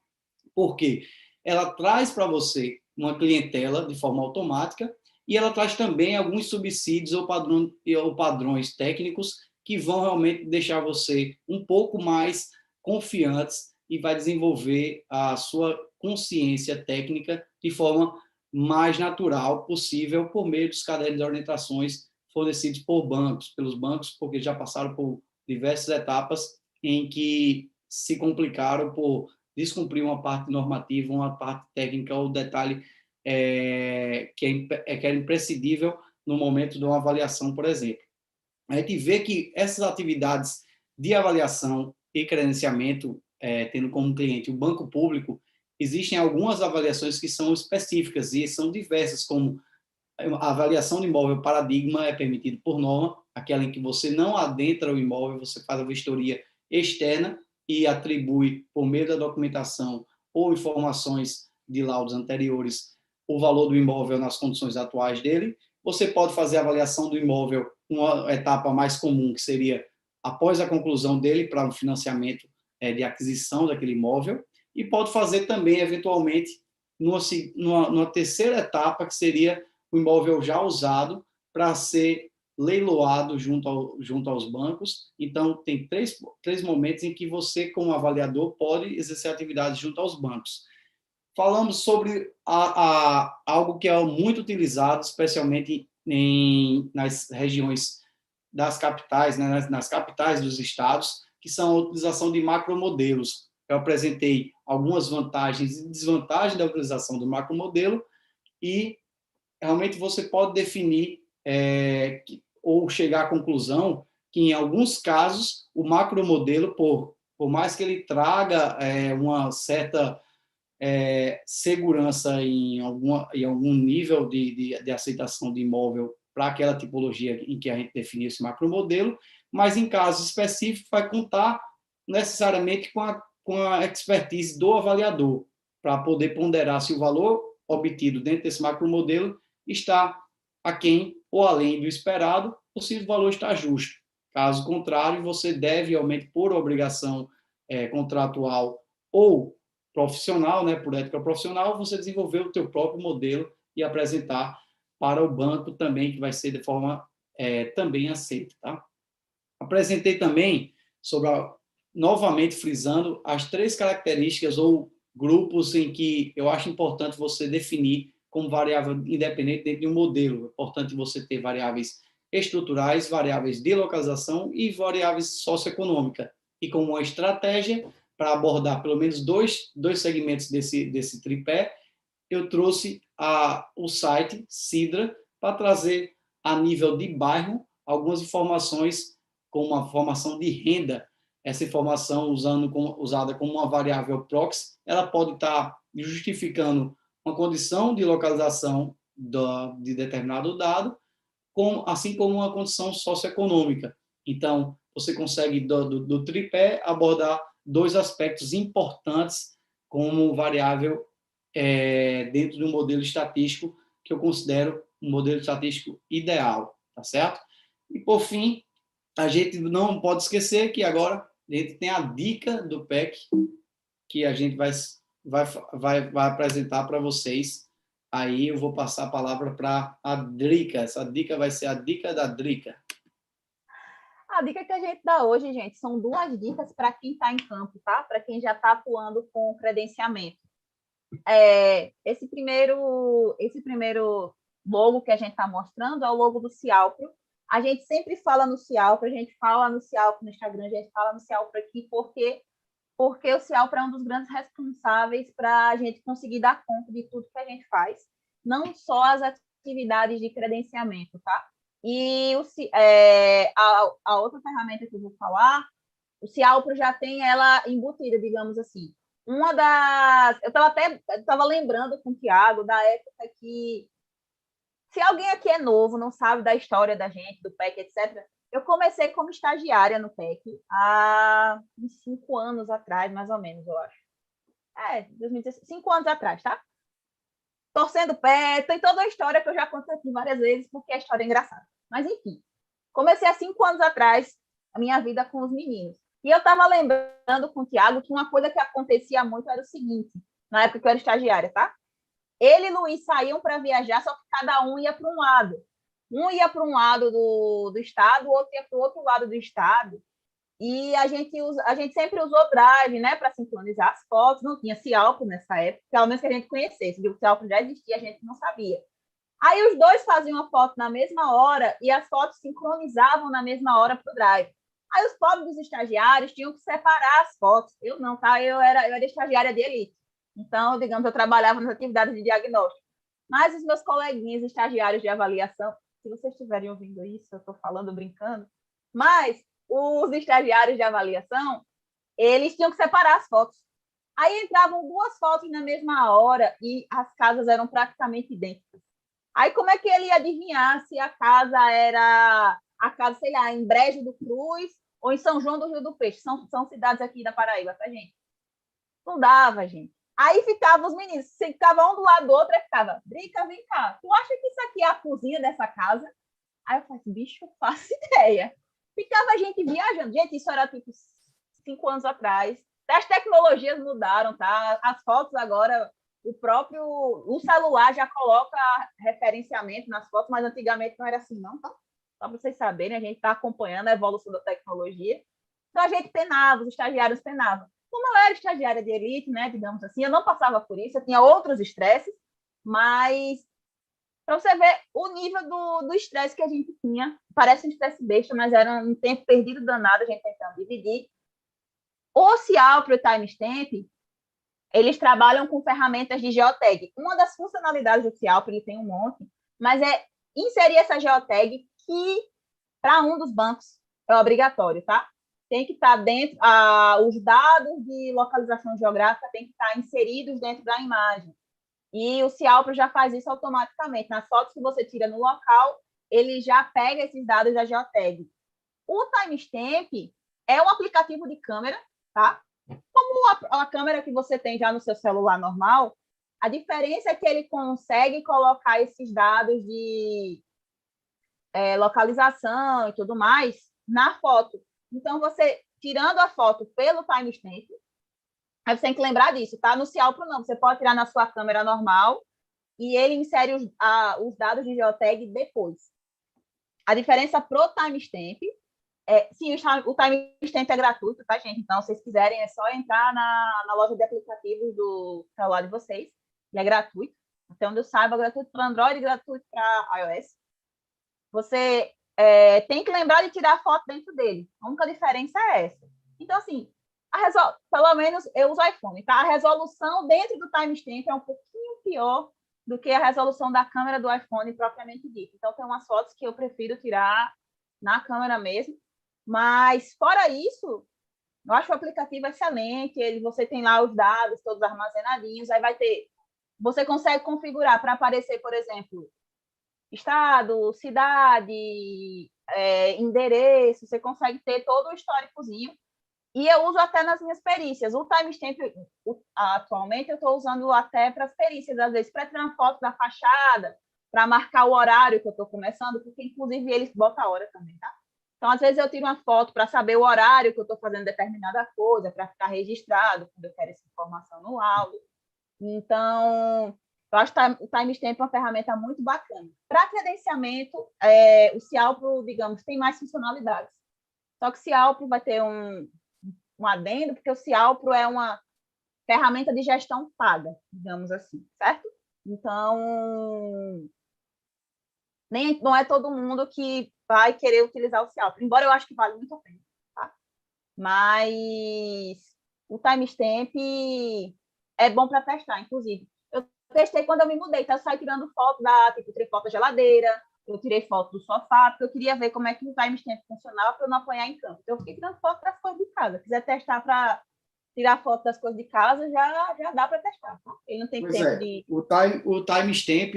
porque ela traz para você uma clientela de forma automática e ela traz também alguns subsídios ou padrões técnicos que vão realmente deixar você um pouco mais confiantes e vai desenvolver a sua consciência técnica de forma mais natural possível por meio dos cadernos de orientações fornecidos pelos bancos, porque já passaram por diversas etapas em que se complicaram por descumprir uma parte normativa, uma parte técnica ou detalhe que é imprescindível no momento de uma avaliação, por exemplo. A gente vê que essas atividades de avaliação e credenciamento, tendo como cliente o banco público, existem algumas avaliações que são específicas e são diversas, como a avaliação de imóvel paradigma é permitido por norma, aquela em que você não adentra o imóvel, você faz a vistoria externa e atribui, por meio da documentação ou informações de laudos anteriores, o valor do imóvel nas condições atuais dele. Você pode fazer a avaliação do imóvel, uma etapa mais comum, que seria após a conclusão dele para um financiamento de aquisição daquele imóvel, e pode fazer também, eventualmente, numa terceira etapa, que seria o imóvel já usado para ser leiloado junto aos bancos. Então, tem três momentos em que você, como avaliador, pode exercer atividades junto aos bancos. Falamos sobre algo que é muito utilizado, especialmente nas regiões das capitais, né, nas capitais dos estados, que são a utilização de macromodelos. Eu apresentei algumas vantagens e desvantagens da utilização do macromodelo e realmente você pode definir ou chegar à conclusão que, em alguns casos, o macromodelo, por mais que ele traga uma certa segurança em algum nível de aceitação de imóvel para aquela tipologia em que a gente definiu esse macromodelo, mas em casos específicos vai contar necessariamente com a expertise do avaliador, para poder ponderar se o valor obtido dentro desse macromodelo está aquém ou além do esperado, ou se o valor está justo. Caso contrário, você deve, realmente, por obrigação contratual ou profissional, né, por ética profissional, você desenvolver o teu próprio modelo e apresentar para o banco também, que vai ser de forma também aceita. Tá? Apresentei também novamente frisando, as 3 características ou grupos em que eu acho importante você definir como variável independente dentro de um modelo. É importante você ter variáveis estruturais, variáveis de localização e variáveis socioeconômicas. E como uma estratégia para abordar pelo menos dois segmentos desse tripé, eu trouxe o site Sidra para trazer, a nível de bairro, algumas informações como a formação de renda. Essa informação, usada como uma variável proxy, ela pode estar justificando uma condição de localização de determinado dado, assim como uma condição socioeconômica. Então, você consegue, do tripé, abordar dois aspectos importantes como variável dentro do modelo estatístico, que eu considero um modelo estatístico ideal, tá certo? E, por fim, a gente não pode esquecer que agora a gente tem a dica do PEC, que a gente vai apresentar para vocês. Aí eu vou passar a palavra para a Drica. Essa dica vai ser a dica da Drica. A dica que a gente dá hoje, gente, são 2 dicas para quem está em campo, tá? Para quem já está atuando com credenciamento. Esse primeiro logo que a gente está mostrando é o logo do Cialpro. A gente sempre fala no Cialpro, a gente fala no Cialpro no Instagram, a gente fala no Cialpro aqui, porque o Cialpro é um dos grandes responsáveis para a gente conseguir dar conta de tudo que a gente faz, não só as atividades de credenciamento, tá? E a outra ferramenta que eu vou falar, o Cialpro já tem ela embutida, digamos assim. Eu estava lembrando com o Tiago da época que, se alguém aqui é novo, não sabe da história da gente, do PEC, etc., eu comecei como estagiária no PEC há uns 5 anos atrás, mais ou menos, eu acho. 2016, 5 anos atrás, tá? Torcendo pé, tem toda a história que eu já contei aqui várias vezes, porque a história é engraçada. Mas, enfim, comecei há 5 anos atrás a minha vida com os meninos. E eu estava lembrando com o Tiago que uma coisa que acontecia muito era o seguinte, na época que eu era estagiária, tá? Ele e Luiz saíam para viajar, só que cada um ia para um lado. Um ia para um lado do estado, o outro ia para o outro lado do estado. E a gente sempre usou Drive, né, para sincronizar as fotos. Não tinha Cialpro nessa época, pelo menos que a gente conhecesse. O Cialpro já existia, a gente não sabia. Aí os dois faziam a foto na mesma hora e as fotos sincronizavam na mesma hora para o Drive. Aí os pobres dos estagiários tinham que separar as fotos. Eu não, tá? Eu era estagiária de elite. Então, digamos, eu trabalhava nas atividades de diagnóstico. Mas os meus coleguinhas estagiários de avaliação, se vocês estiverem ouvindo isso, eu estou falando brincando, mas os estagiários de avaliação, eles tinham que separar as fotos. Aí entravam 2 fotos na mesma hora e as casas eram praticamente idênticas. Aí como é que ele ia adivinhar se a casa era sei lá, em Brejo do Cruz ou em São João do Rio do Peixe? São cidades aqui da Paraíba, tá, gente? Não dava, gente. Aí ficavam os meninos, ficavam um do lado do outro, e ficava, Drica, vem cá, tu acha que isso aqui é a cozinha dessa casa? Aí eu falei, bicho, faço ideia. Ficava a gente viajando. Gente, isso era tipo 5 anos atrás. As tecnologias mudaram, tá? As fotos agora, o celular já coloca referenciamento nas fotos, mas antigamente não era assim, não, tá? Só para vocês saberem, a gente está acompanhando a evolução da tecnologia. Então a gente penava, os estagiários penavam. Como eu era estagiária de elite, né, digamos assim, eu não passava por isso, eu tinha outros estresses, mas para você ver o nível do estresse que a gente tinha. Parece um estresse besta, mas era um tempo perdido danado, a gente tentando dividir. O Cialpro e o Timestamp, eles trabalham com ferramentas de geotag. Uma das funcionalidades do Cialpro, ele tem um monte, mas é inserir essa geotag que, para um dos bancos, é obrigatório, tá? Tem que estar dentro, os dados de localização geográfica têm que estar inseridos dentro da imagem. E o Cialpro já faz isso automaticamente. Nas fotos que você tira no local, ele já pega esses dados da geotag. O Timestamp é um aplicativo de câmera, tá? Como a câmera que você tem já no seu celular normal, a diferença é que ele consegue colocar esses dados de localização e tudo mais na foto. Então, você, tirando a foto pelo Timestamp, aí você tem que lembrar disso, tá? No Cialpro não, você pode tirar na sua câmera normal e ele insere os dados de geotag depois. A diferença pro Timestamp sim, o Timestamp é gratuito, tá, gente? Então, se vocês quiserem, é só entrar na loja de aplicativos do celular de vocês, e é gratuito. Até onde eu saiba, é gratuito para Android e gratuito para iOS. Você tem que lembrar de tirar a foto dentro dele. A única diferença é essa. Então, assim, pelo menos eu uso iPhone, tá? A resolução dentro do Timestamp é um pouquinho pior do que a resolução da câmera do iPhone propriamente dita. Então, tem umas fotos que eu prefiro tirar na câmera mesmo. Mas, fora isso, eu acho o aplicativo excelente. Você tem lá os dados todos armazenadinhos. Aí você consegue configurar para aparecer, por exemplo, estado, cidade, endereço. Você consegue ter todo o históricozinho. E eu uso até nas minhas perícias. O timestamp, atualmente, eu estou usando até para as perícias, às vezes, para tirar uma foto da fachada, para marcar o horário que eu estou começando, porque, inclusive, eles botam a hora também, tá? Então, às vezes, eu tiro uma foto para saber o horário que eu estou fazendo determinada coisa, para ficar registrado, quando eu quero essa informação no áudio. Então, eu acho que o timestamp é uma ferramenta muito bacana. Para credenciamento, o Cialpro, digamos, tem mais funcionalidades. Só que o Cialpro vai ter um adendo, porque o Cialpro é uma ferramenta de gestão paga, digamos assim, certo? Então, não é todo mundo que vai querer utilizar o Cialpro, embora eu acho que vale muito a pena, tá? Mas o timestamp é bom para testar, inclusive. Eu testei quando eu me mudei, então eu saí tirando foto tipo, tirei foto da geladeira, eu tirei foto do sofá, porque eu queria ver como é que o timestamp funcionava para eu não apanhar em campo. Então, eu fiquei tirando foto das coisas de casa. Se quiser testar para tirar foto das coisas de casa, já dá para testar. Tá? Ele não tem Pois tempo é, de... o timestamp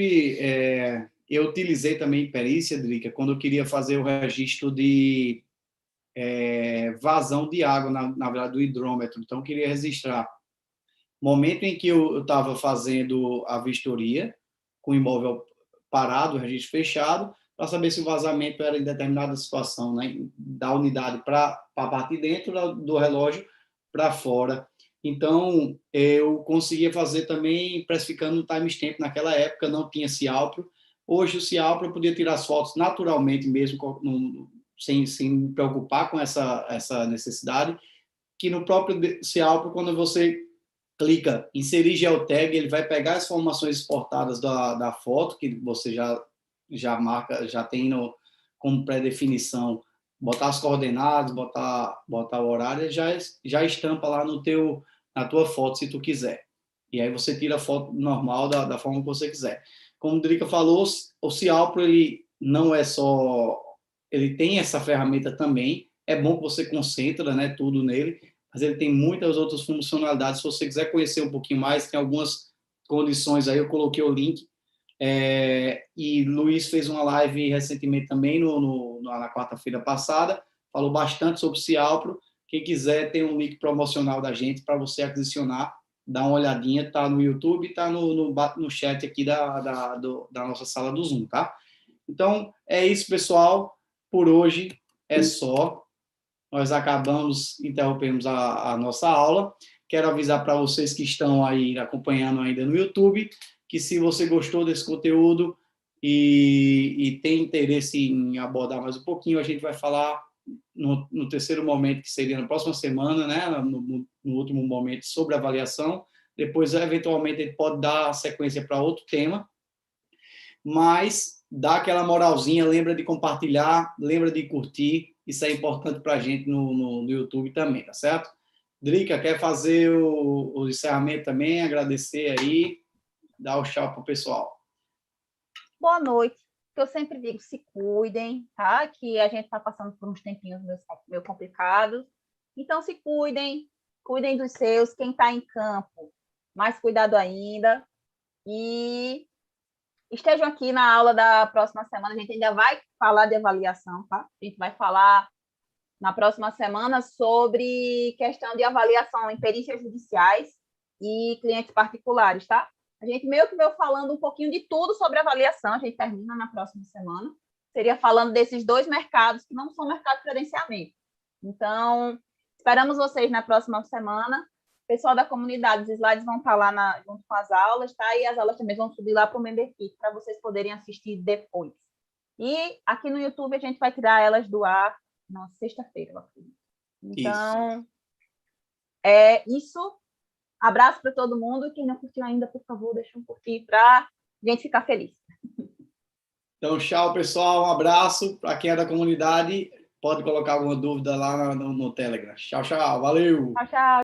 eu utilizei também em perícia, Drica, quando eu queria fazer o registro de vazão de água, na verdade, do hidrômetro. Então, eu queria registrar momento em que eu estava fazendo a vistoria, com o imóvel parado, o registro fechado, para saber se o vazamento era em determinada situação, né, da unidade para a parte de dentro do relógio para fora. Então, eu conseguia fazer também precificando o timestamp. Naquela época não tinha Cialpro. Hoje o Cialpro eu podia tirar as fotos naturalmente mesmo, sem me preocupar com essa necessidade, que no próprio Cialpro, quando você clica inserir geotag, ele vai pegar as informações exportadas da foto, que você já marca, já tem como pré-definição, botar as coordenadas, botar o horário, já estampa lá na tua foto, se tu quiser. E aí você tira a foto normal da forma que você quiser. Como o Drica falou, o Cialpro, ele não é só... Ele tem essa ferramenta também, é bom que você concentra, né, tudo nele, mas ele tem muitas outras funcionalidades. Se você quiser conhecer um pouquinho mais, tem algumas condições aí, eu coloquei o link. E Luiz fez uma live recentemente também, na quarta-feira passada, falou bastante sobre o Cialpro. Quem quiser, tem um link promocional da gente para você aquisicionar, dá uma olhadinha, está no YouTube, está no chat aqui da nossa sala do Zoom, tá? Então, é isso, pessoal. Por hoje é só. Nós interrompemos a nossa aula. Quero avisar para vocês que estão aí acompanhando ainda no YouTube, que se você gostou desse conteúdo e tem interesse em abordar mais um pouquinho, a gente vai falar no terceiro momento, que seria na próxima semana, né, no último momento, sobre avaliação. Depois, eventualmente, a gente pode dar sequência para outro tema, mas dá aquela moralzinha, lembra de compartilhar, lembra de curtir, isso é importante para a gente no YouTube também, tá certo? Drica, quer fazer o encerramento também, agradecer aí, dar o tchau para o pessoal. Boa noite. Eu sempre digo, se cuidem, tá? Que a gente está passando por uns tempinhos meio complicados. Então, se cuidem, cuidem dos seus. Quem está em campo, mais cuidado ainda. E estejam aqui na aula da próxima semana. A gente ainda vai falar de avaliação, tá? A gente vai falar na próxima semana sobre questão de avaliação em perícias judiciais e clientes particulares, tá? A gente meio que veio falando um pouquinho de tudo sobre avaliação, a gente termina na próxima semana. Seria falando desses dois mercados que não são mercado de credenciamento. Então, esperamos vocês na próxima semana. Pessoal da comunidade, os slides vão estar lá junto com as aulas, tá? E as aulas também vão subir lá para o Memberkit, para vocês poderem assistir depois. E aqui no YouTube a gente vai tirar elas do ar na sexta-feira, eu acredito. Então, é isso. Abraço para todo mundo. Quem não curtiu ainda, por favor, deixa um curtir para a gente ficar feliz. Então, tchau, pessoal. Um abraço para quem é da comunidade. Pode colocar alguma dúvida lá no Telegram. Tchau, tchau. Valeu. Tchau, tchau.